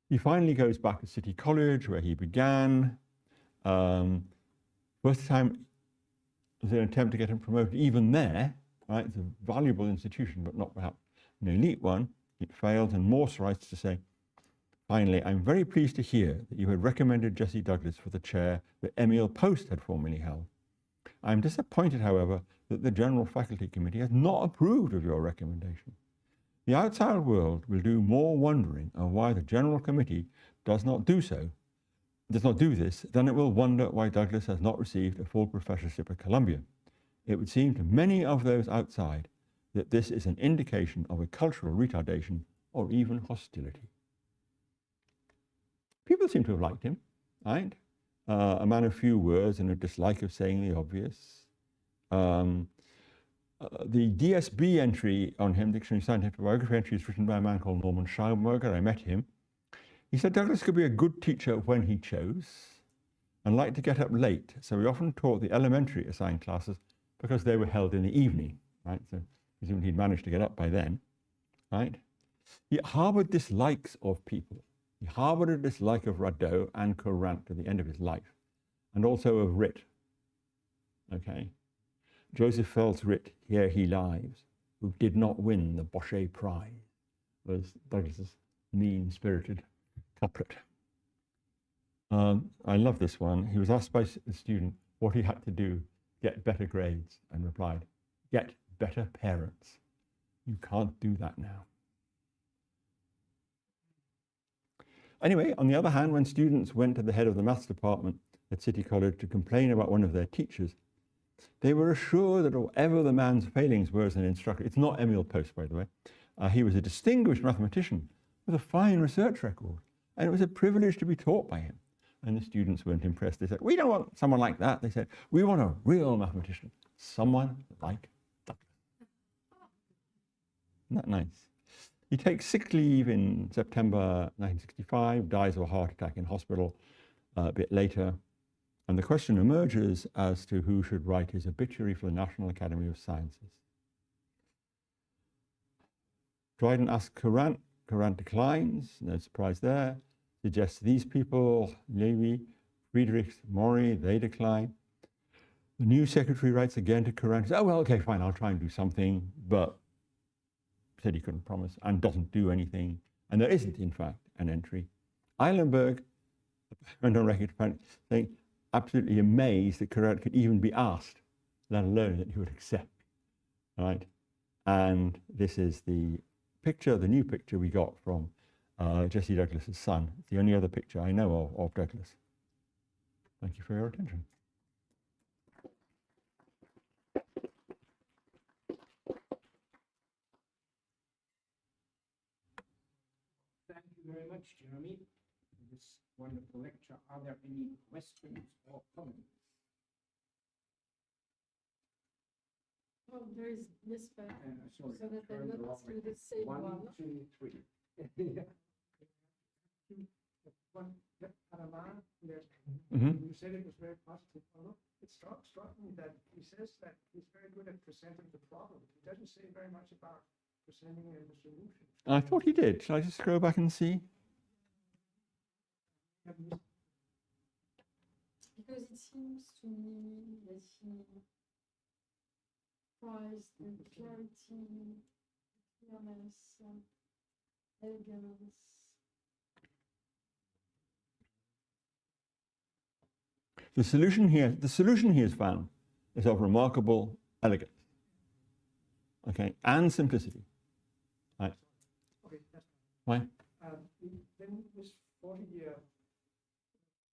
He finally goes back to City College, where he began. First time there's an attempt to get him promoted, even there, right? It's a valuable institution, but not perhaps an elite one. It failed, and Morse writes to say, finally, I'm very pleased to hear that you had recommended Jesse Douglas for the chair that Emil Post had formerly held. I am disappointed, however, that the General Faculty Committee has not approved of your recommendation. The outside world will do more wondering of why the General Committee does not do this, than it will wonder why Douglas has not received a full professorship at Columbia. It would seem to many of those outside that this is an indication of a cultural retardation or even hostility. People seem to have liked him, right? A man of few words and a dislike of saying the obvious. The DSB entry on him, Dictionary of Scientific Biography entry, is written by a man called Norman Schauberger. I met him. He said Douglas could be a good teacher when he chose and liked to get up late, so he often taught the elementary assigned classes because they were held in the evening, right? So presumably he'd managed to get up by then, right? He harbored dislikes of people. He harbored a dislike of Radeau and Courant to the end of his life, and also of Ritt, okay? Joseph Fell's Ritt, Here He Lies, who did not win the Bochet Prize, was Douglas's mean-spirited couplet. I love this one. He was asked by a student what he had to do to get better grades, and replied, get better parents. You can't do that now. Anyway, on the other hand, when students went to the head of the maths department at City College to complain about one of their teachers, they were assured that whatever the man's failings were as an instructor, it's not Emil Post, by the way, he was a distinguished mathematician with a fine research record, and it was a privilege to be taught by him. And the students weren't impressed. They said, we don't want someone like that. They said, we want a real mathematician, someone like Douglas. Isn't that nice? He takes sick leave in September 1965, dies of a heart attack in hospital a bit later. And the question emerges as to who should write his obituary for the National Academy of Sciences. Dryden asks Courant. Courant declines, no surprise there. Suggests these people, Levy, Friedrichs, Maury, they decline. The new secretary writes again to Courant, says, oh, well, okay, fine, I'll try and do something, but said he couldn't promise, and doesn't do anything. And there isn't, in fact, an entry. Eilenberg went on record saying, absolutely amazed that Courant could even be asked, let alone that he would accept, right? And this is the picture, the new picture we got from Jesse Douglas's son. It's the only other picture I know of Douglas. Thank you for your attention. Thank you very much, Jeremy, for this wonderful lecture. Are there any questions or comments? Oh, there is this back, Sorry, so that turn they're the not wrong through way. the same one. 1, 2, 3. Yeah. One, Panama, yes. You said it was very positive. Although it struck me that he says that he's very good at presenting the problem. He doesn't say very much about presenting the solution. I thought he did. Shall I just scroll back and see? Because it seems to me that he prized the clarity, clearness, elegance. The solution he has found is of remarkable elegance, okay, and simplicity. Right. Okay, that's Why? then this 40-year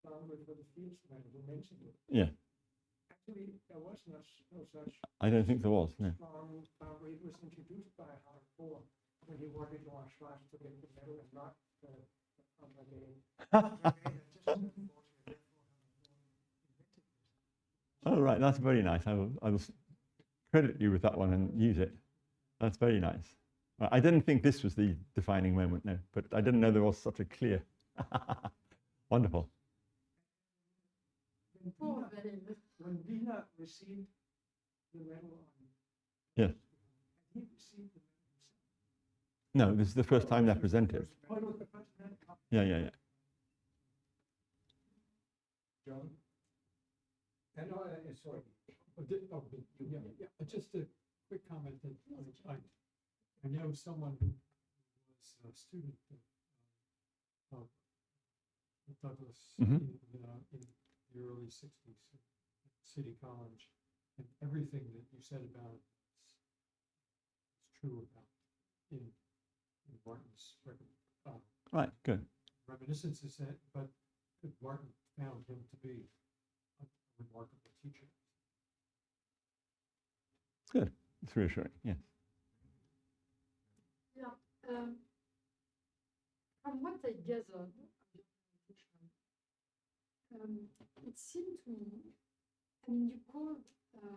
boundary for the Fields man who mentioned it. Yeah. Actually, there was no such I don't think there was. No. strong boundary. It was introduced by Hardcore when he wanted Noah Schwartz to get the medal and not Oh, right. That's very nice. I will credit you with that one and use it. That's very nice. I didn't think this was the defining moment, no, but I didn't know there was such a clear. Wonderful. When Wiener received the medal, Yes. he received the medal. No, this is the first time they're presented. Oh, it was the first medal. Yeah. John? Sorry. Just a quick comment that I know someone who was a student of Douglas Mhm. in the early 60s at City College, and everything that you said about it is true about in Martin's Right, good. reminiscences, but Martin found him to be a remarkable teacher. Good. It's reassuring, yes. Yeah. From what I gathered, it seemed to me, I mean, you called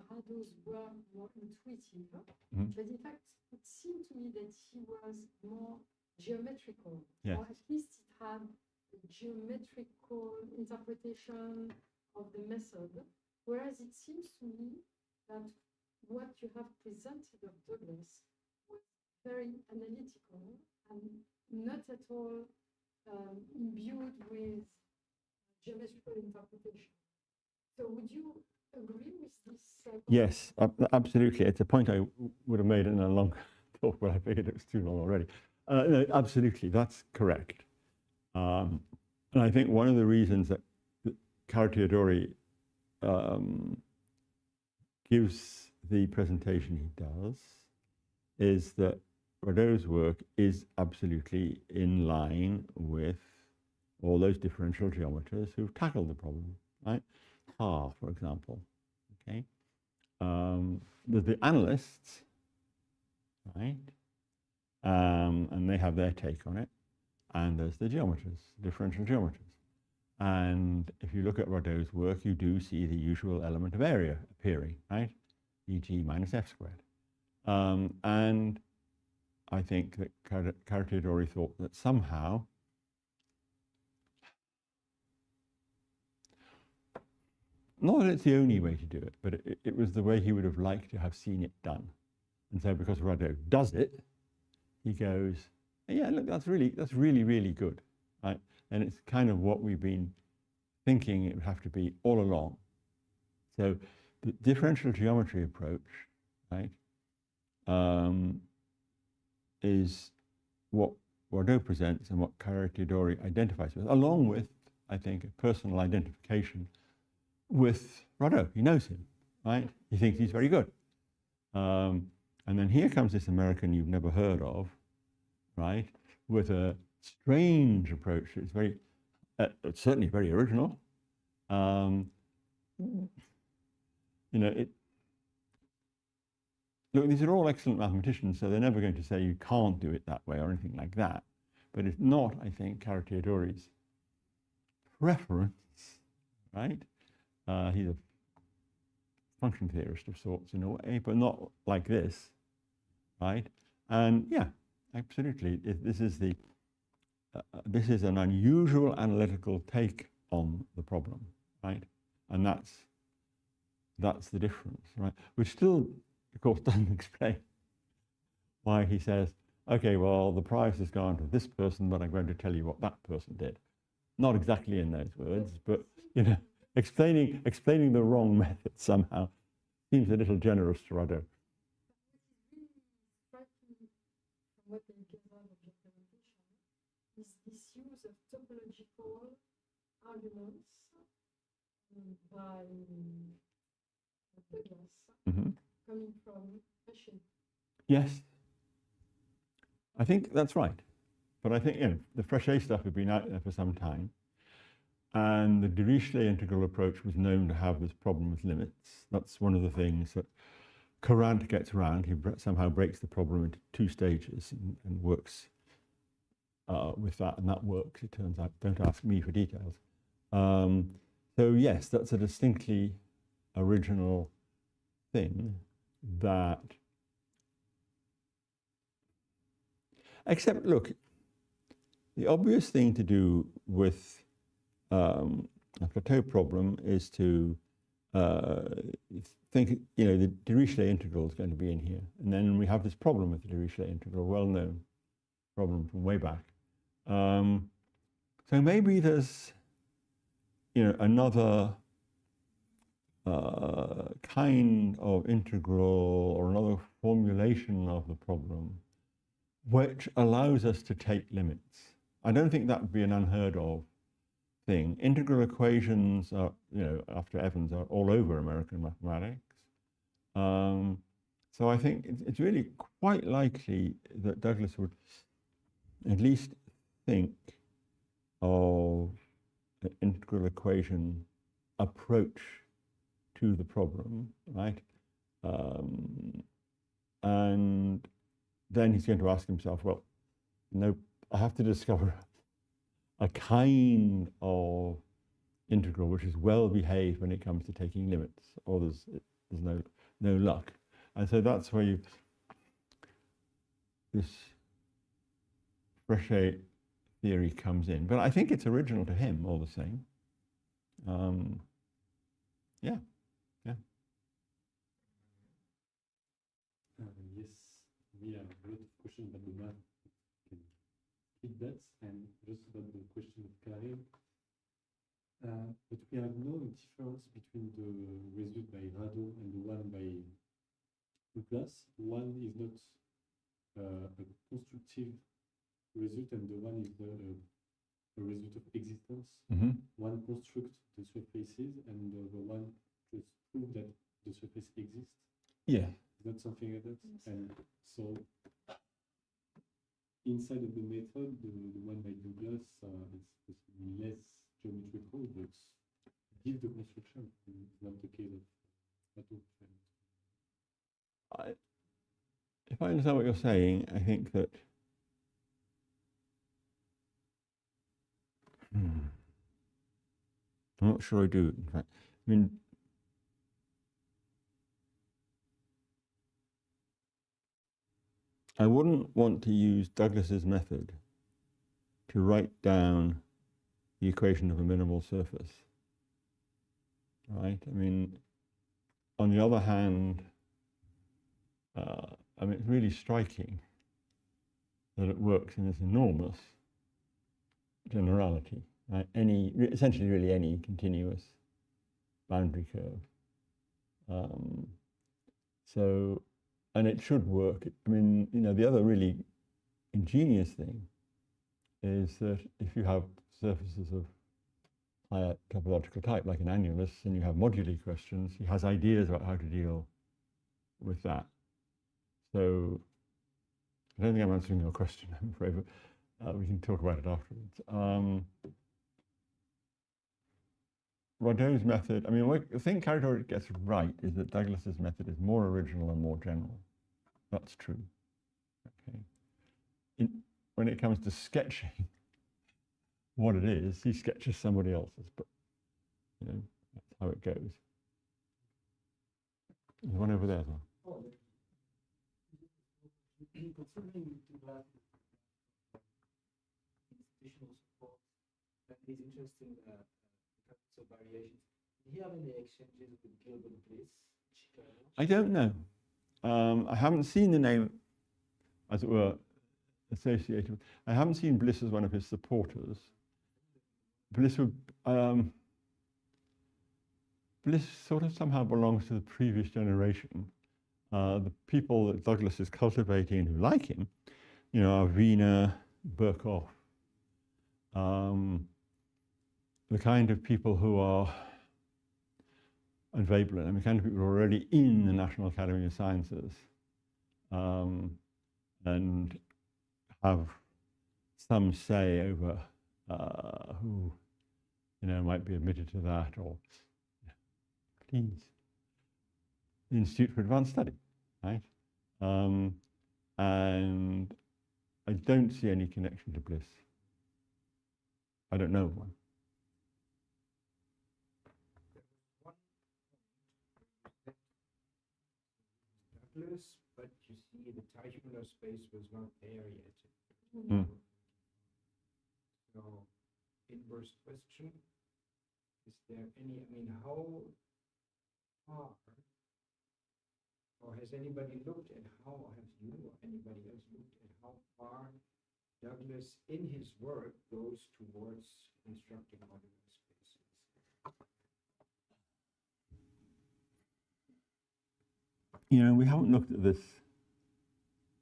Haddo's work more intuitive, Mhm. but in fact, it seemed to me that he was more geometrical, Yes. or at least it had a geometrical interpretation of the method, whereas it seems to me that what you have presented of Douglas was very analytical and not at all imbued with geometrical interpretation. So would you agree with this? Yes, absolutely. It's a point I would have made in a long talk, but I figured it was too long already. No, absolutely, that's correct. And I think one of the reasons that Cartiadori gives the presentation he does is that Radeau's work is absolutely in line with all those differential geometers who've tackled the problem, right? For example, okay? There's the analysts, right? And they have their take on it. And there's the geometers, differential geometers. And if you look at Radeau's work, you do see the usual element of area appearing, right? E.g. minus f squared. And I think that Cartiadori thought that somehow not that it's the only way to do it, but it was the way he would have liked to have seen it done. And so because Radeau does it, he goes, yeah, look, that's really, really good, right? And it's kind of what we've been thinking it would have to be all along. So the differential geometry approach, right, is what Radeau presents and what Cartiadori identifies with, along with, I think, a personal identification with Radeau. He knows him, right? He thinks he's very good. And then here comes this American you've never heard of, right, with a strange approach. It's very, it's certainly very original. You know, look, these are all excellent mathematicians, so they're never going to say you can't do it that way or anything like that. But it's not, I think, Cartiadori's preference, right? He's a function theorist of sorts in a way, but not like this, right? And yeah, absolutely, this is an unusual analytical take on the problem, right? And that's the difference, right? Which still, of course, doesn't explain why he says, okay, well, the prize has gone to this person, but I'm going to tell you what that person did. Not exactly in those words, but, you know, explaining the wrong method somehow seems a little generous to Radeau. What they get out of your presentation is this use of topological arguments by Douglas coming from Fréchet. Yes, I think that's right. But I think, you know, the Fréchet stuff had been out there for some time. And the Dirichlet integral approach was known to have this problem with limits. That's one of the things that Courant gets around. He somehow breaks the problem into two stages and works with that, and that works, it turns out. Don't ask me for details. So yes, that's a distinctly original thing that, except look, the obvious thing to do with a plateau problem is to think, you know, the Dirichlet integral is going to be in here. And then we have this problem with the Dirichlet integral, well-known problem from way back. So maybe there's, you know, another kind of integral or another formulation of the problem which allows us to take limits. I don't think that would be an unheard of thing. Integral equations are, after Evans, are all over American mathematics. So I think it's really quite likely that Douglas would at least think of an integral equation approach to the problem, right? And then he's going to ask himself, well, I have to discover a kind of integral which is well behaved when it comes to taking limits, or there's no luck. And so that's where this Fréchet theory comes in. But I think it's original to him all the same. Yeah. Yes, we have a lot of questions about the math. Can keep that, and just about the question of Karim. But we have no difference between the result by Rado and the one by Douglas. One is not a constructive result, and the one is a result of existence. Mm-hmm. One constructs the surfaces, and the other one just proves that the surface exists. Yeah. Not something like that. And so inside of the method, the one by Douglas is less geometrical, but give the construction. It's not the case of Rado. If I understand what you're saying, I think that I'm not sure I do, in fact. I mean, I wouldn't want to use Douglas's method to write down the equation of a minimal surface, right? I mean, on the other hand, it's really striking that it works in this enormous generality, right? Essentially really any continuous boundary curve. And it should work. I mean, the other really ingenious thing is that if you have surfaces of higher topological type, like an annulus, and you have moduli questions, he has ideas about how to deal with that. So I don't think I'm answering your question, I'm afraid, but we can talk about it afterwards. Rado's method, I mean, the thing Carador gets right is that Douglas's method is more original and more general. That's true. Okay. When it comes to sketching what it is, he sketches somebody else's, but that's how it goes. There's one over there as well. Concerning Douglas institutional support, that is interesting. Of variations. Do you have any exchanges with Gilbert Bliss, Chicago? I don't know. I haven't seen the name, as it were, associated with. I haven't seen Bliss as one of his supporters. Bliss sort of somehow belongs to the previous generation. The people that Douglas is cultivating who like him, are Wiener, Birkhoff, the kind of people who are, and Veblen, the kind of people who are already in the National Academy of Sciences and have some say over who, might be admitted to that, or please, the Institute for Advanced Study, right? And I don't see any connection to Bliss. I don't know one. Douglas, but you see the Teichmuller space was not there yet. Mm. So, inverse question, is there any, how far, or has anybody looked at have you or anybody else looked at how far Douglas in his work goes towards constructing modular spaces? we haven't looked at this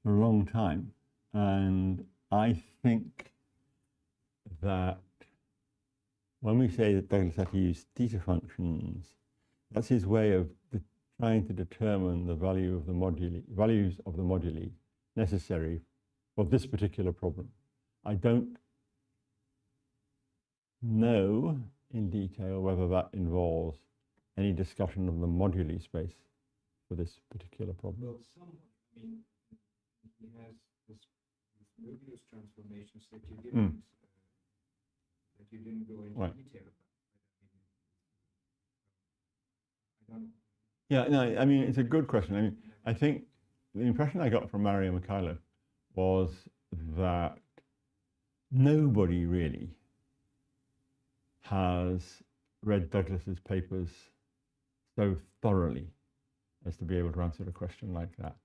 for a long time, and I think that when we say that Douglas had to use theta functions, that's his way of trying to determine the values of the moduli necessary for this particular problem. I don't know in detail whether that involves any discussion of the moduli space for this particular problem. Well, somewhat. I mean, he has this Möbius transformations that you didn't go into Right. detail about. I don't know. Yeah, no, I mean, it's a good question. I mean, I think the impression I got from Mario Mikhailov was that nobody really has read Douglas's papers so thoroughly as to be able to answer a question like that,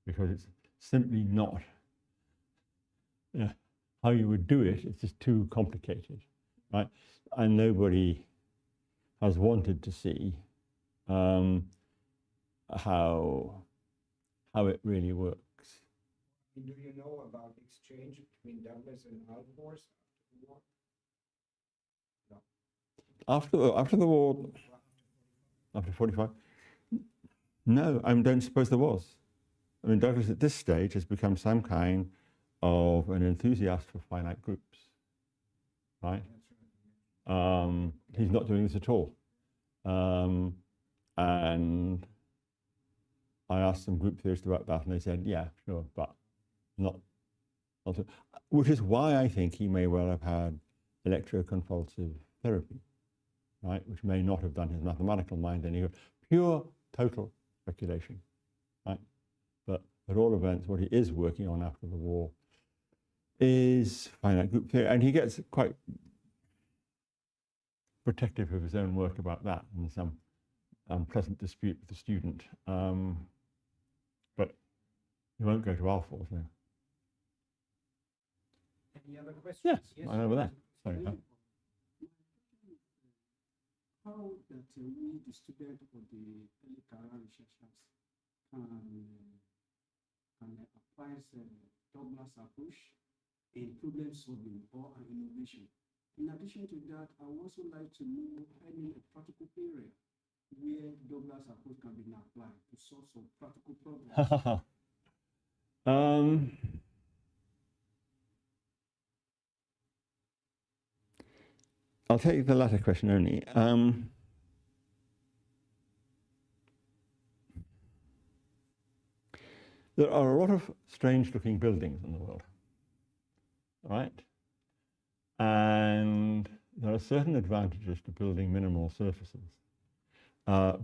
because it's simply not how you would do it. It's just too complicated, right? And nobody has wanted to see how it really works. Do you know about exchange between Douglas and Alfors after the war? After the war, after 45? No, I don't suppose there was. I mean, Douglas at this stage has become some kind of an enthusiast for finite groups, right? He's not doing this at all. And I asked some group theorists about that, and they said, yeah, sure, but not which is why I think he may well have had electroconvulsive therapy, right, which may not have done his mathematical mind any good. Pure, total speculation, right? But at all events, what he is working on after the war is finite group theory, and he gets quite protective of his own work about that, and some unpleasant dispute with the student. But he won't go to Alfors now. Any other questions? Yes, Yes. I know that. Sorry. How that we, the student or the early career researchers, can apply Douglas approach in problem solving or an innovation. In addition to that, I would also like to know any practical area where Douglas approach can be applied to solve some practical problems. I'll take the latter question only. There are a lot of strange-looking buildings in the world, right? And there are certain advantages to building minimal surfaces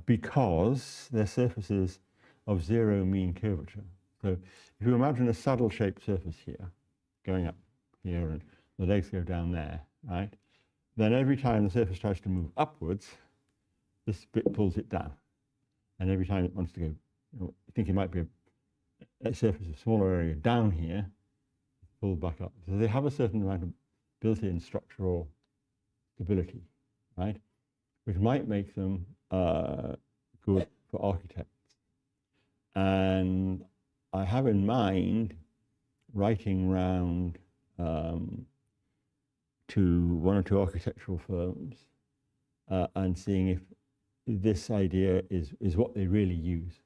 because they're surfaces of zero mean curvature. So if you imagine a saddle-shaped surface here, going up here, and the legs go down there, right? Then every time the surface tries to move upwards, this bit pulls it down. And every time it wants to go, you think it might be a surface of smaller area down here, pulled back up. So they have a certain amount of built-in structural stability, right? Which might make them good for architects. And I have in mind writing round to one or two architectural firms and seeing if this idea is what they really use.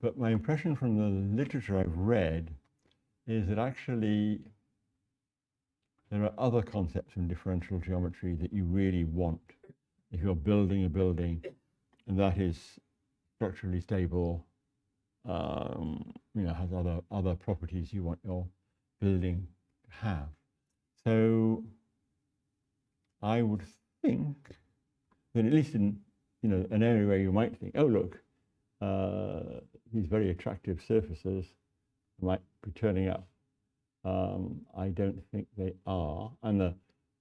But my impression from the literature I've read is that actually there are other concepts in differential geometry that you really want if you're building a building and that is structurally stable, has other properties you want your building to have. So I would think that at least in an area where you might think, oh look, these very attractive surfaces might be turning up. I don't think they are, and the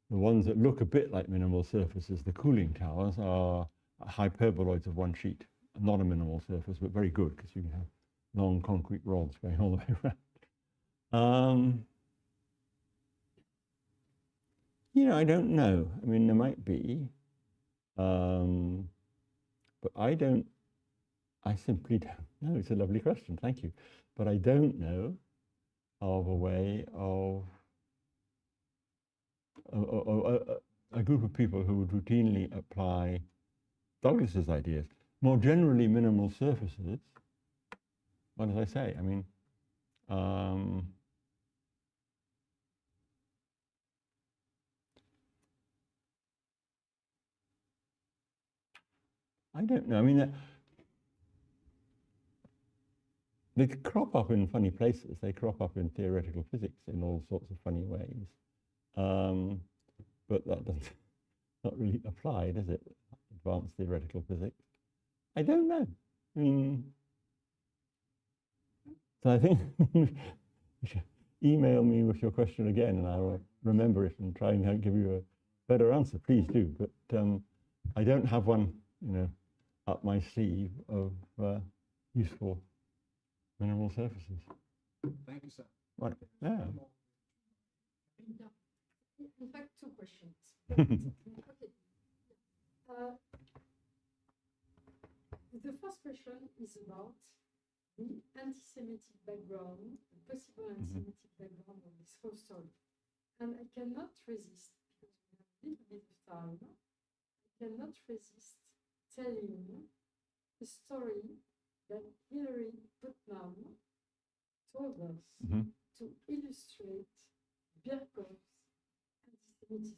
ones that look a bit like minimal surfaces, the cooling towers, are hyperboloids of one sheet, not a minimal surface, but very good because you can have long concrete rods going all the way around. I don't know. I mean, there might be, but I don't I simply don't know. It's a lovely question, thank you. But I don't know of a way of a group of people who would routinely apply Douglas's ideas. More generally, minimal surfaces. What did I say? I mean, I don't know. I mean, they crop up in funny places. They crop up in theoretical physics in all sorts of funny ways. But that doesn't not really apply, does it? Advanced theoretical physics. I don't know. I mean, so I think you should email me with your question again, and I will remember it and try and give you a better answer. Please do. But I don't have one, up my sleeve of useful minimal surfaces. Thank you, sir. Right. Yeah. In fact, two questions. Okay. The first question is about the anti-Semitic background, the possible anti-Semitic background of this whole story. And I cannot resist, because we have a little bit of time, I cannot resist telling the story that Hilary Putnam told us to illustrate Birkhoff's anti-Semitism.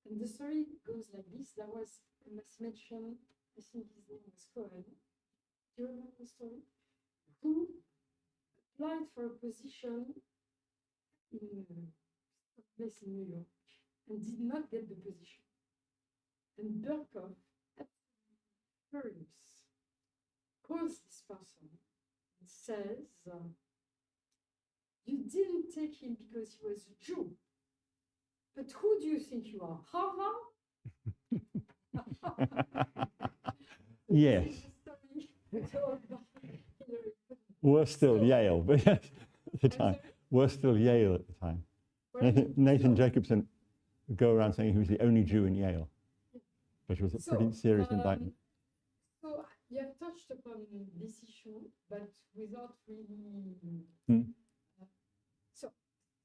And the story goes like this. There was a mathematician, I think his name was Cohen. Do you remember the story? Who applied for a position in a place in New York and did not get the position. And Birkhoff, furious, calls this person and says, you didn't take him because he was a Jew. But who do you think you are? Harvard? Yes. We're still Yale, but yes, at the time. We're still Yale at the time. Nathan Jacobson would go around saying he was the only Jew in Yale, which was a pretty serious indictment. So you have touched upon this issue, but without really... So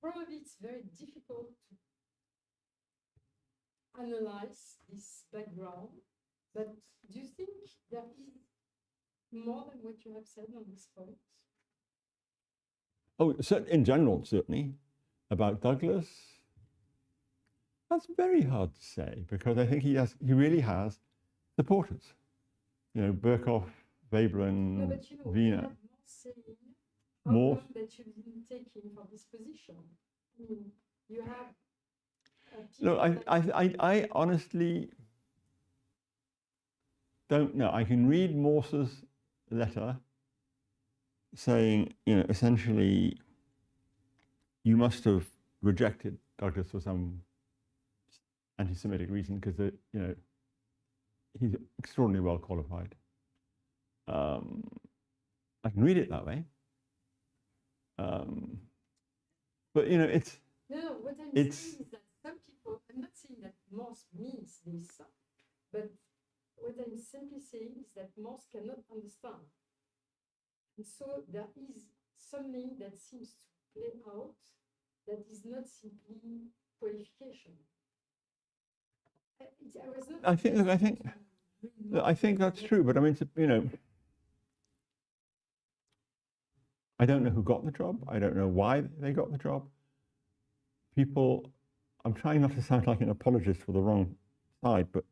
probably it's very difficult to analyze this background, but do you think there is more than what you have said on this point? Oh, in general, certainly. About Douglas, that's very hard to say, because I think he really has supporters. Birkhoff, Veblen, No, but Wiener. More saying, how come that you didn't take him for this position? I mean, you have... Look, I honestly don't know. I can read Morse's letter saying, essentially, you must have rejected Douglas for some anti-Semitic reason because, he's extraordinarily well qualified. I can read it that way. But, it's... No, what I'm saying is that some people, I'm not saying that Morse means this, but what I'm simply saying is that Morse cannot understand. And so there is something that seems to play out that is not simply qualification. I think that's true, but I mean, I don't know who got the job. I don't know why they got the job. People, I'm trying not to sound like an apologist for the wrong side, but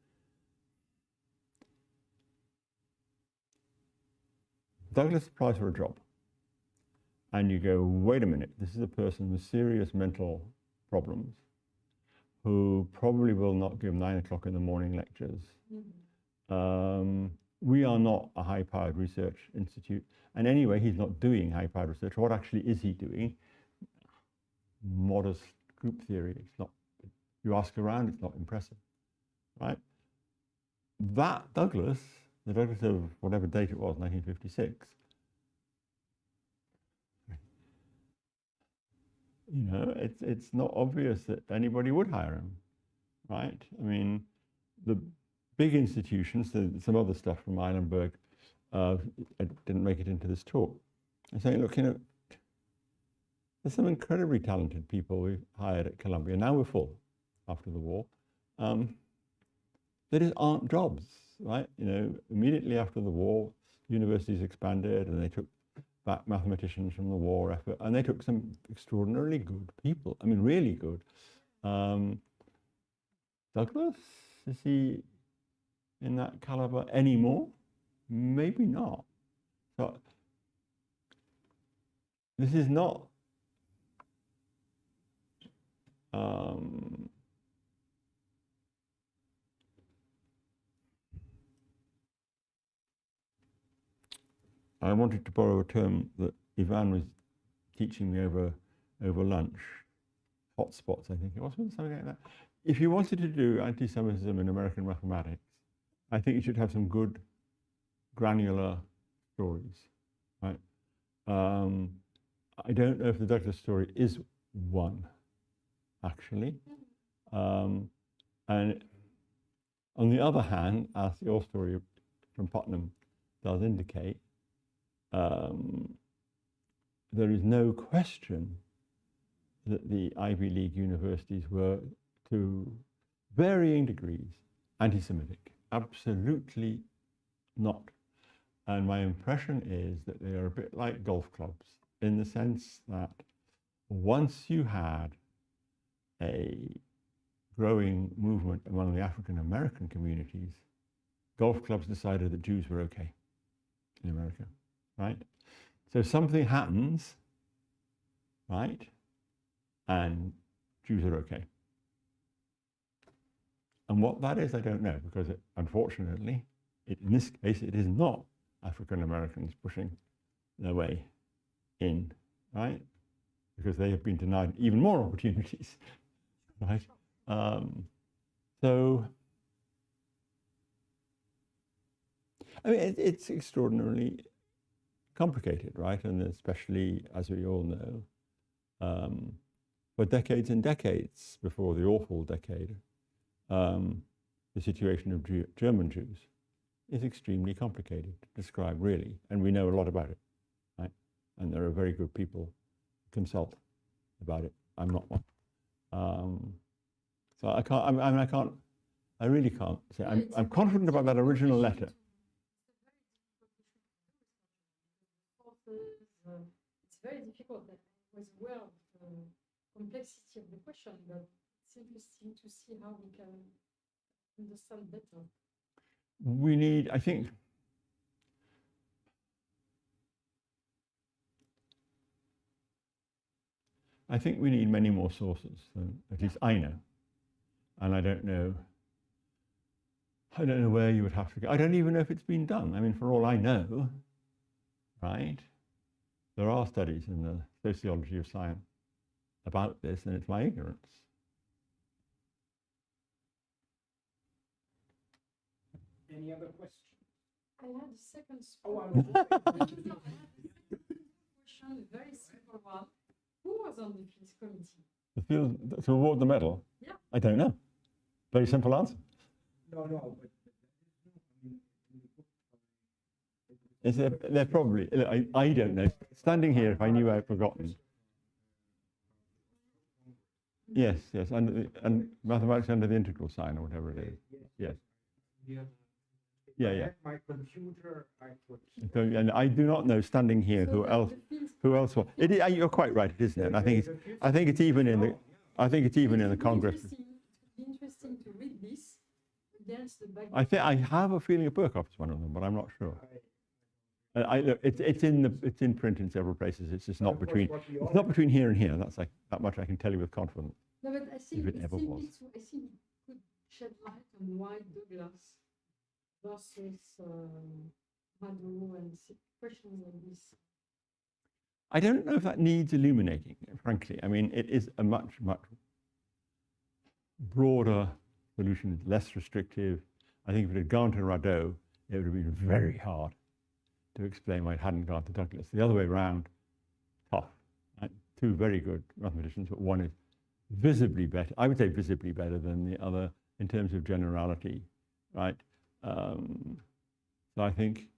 Douglas applies for a job, and you go, wait a minute, this is a person with serious mental problems who probably will not give 9 o'clock in the morning lectures. We are not a high-powered research institute, and anyway, he's not doing high-powered research. What actually is he doing? Modest group theory. It's not. You ask around, it's not impressive, right? That Douglas, the Douglas of whatever date it was, 1956. It's not obvious that anybody would hire him, right? I mean, big institutions, some other stuff from Eilenberg didn't make it into this talk. I'm saying, look, there's some incredibly talented people we hired at Columbia. Now we're full after the war. There just aren't jobs, right? Immediately after the war, universities expanded and they took back mathematicians from the war effort, and they took some extraordinarily good people. I mean, really good. Douglas, is he in that caliber anymore? Maybe not. So this is not I wanted to borrow a term that Ivan was teaching me over lunch. Hotspots, I think it was, something like that. If you wanted to do anti-Semitism in American mathematics, I think you should have some good granular stories, right? I don't know if the Douglas story is one, actually. And on the other hand, as your story from Putnam does indicate, there is no question that the Ivy League universities were, to varying degrees, anti-Semitic. Absolutely not. And my impression is that they are a bit like golf clubs, in the sense that once you had a growing movement among the African American communities, golf clubs decided that Jews were okay in America, right? So something happens, right? And Jews are okay. And what that is, I don't know, because unfortunately, in this case, it is not African Americans pushing their way in, right? Because they have been denied even more opportunities, right? So, I mean, it's extraordinarily complicated, right? And especially, as we all know, for decades and decades before the awful decade, the situation of German Jews is extremely complicated to describe, really, and we know a lot about it, right? And there are very good people who consult about it. I'm not one. So I can't, I really can't say. I'm confident about that original letter. It's very difficult as well, the complexity of the question, but it's interesting to see how we can understand better. We need, I think, we need many more sources than at least I know. And I don't know where you would have to go. I don't even know if it's been done. I mean, for all I know, right, there are studies in the sociology of science about this, and it's my ignorance. Any other questions? I had a second Oh, question, very simple one. Who was on the fields committee? The field to award the medal? Yeah. I don't know. Very simple answer. No, but Is there probably, I don't know. Standing here, if I knew I'd forgotten. Yes, and mathematics under the integral sign or whatever it is. Yes. Yeah. My computer, I could. So, and I do not know, standing here, So who else was. You're quite right, it isn't it? And I think it's even in the Congress. It would be interesting to read this against the background. I have a feeling Burkhoff is one of them, but I'm not sure. It's in print in several places. It's just not between. It's not between here and here. That's like that much I can tell you with confidence. No, but I think If it ever was. I think it could shed light on why Douglas versus Madu and questions like this. I don't know if that needs illuminating, frankly. I mean, it is a much broader solution, less restrictive. I think if it had gone to Radeau, it would have been very hard to explain why it hadn't gone to Douglas. The other way around, tough. Right? Two very good mathematicians, but one is visibly better, I would say visibly better than the other in terms of generality right? So I think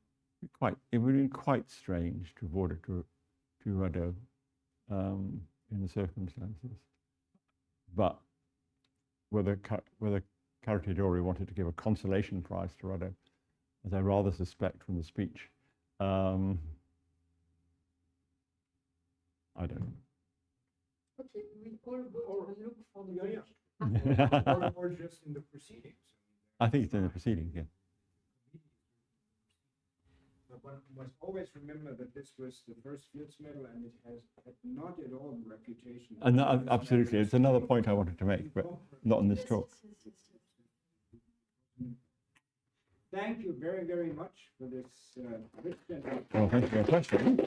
it would be quite strange to award it to Rado in the circumstances. But whether Caratidori wanted to give a consolation prize to Rado, as I rather suspect from the speech, I don't know. Okay, we all go and look for the Yeah, book. or just in the proceedings. I think it's in the proceedings, yeah. But one must always remember that this was the first Fields Medal, and it has had not at all the reputation. And absolutely, it's another point I wanted to make, but not in this talk. Thank you very, very much for this rich and Well, thank you for your question.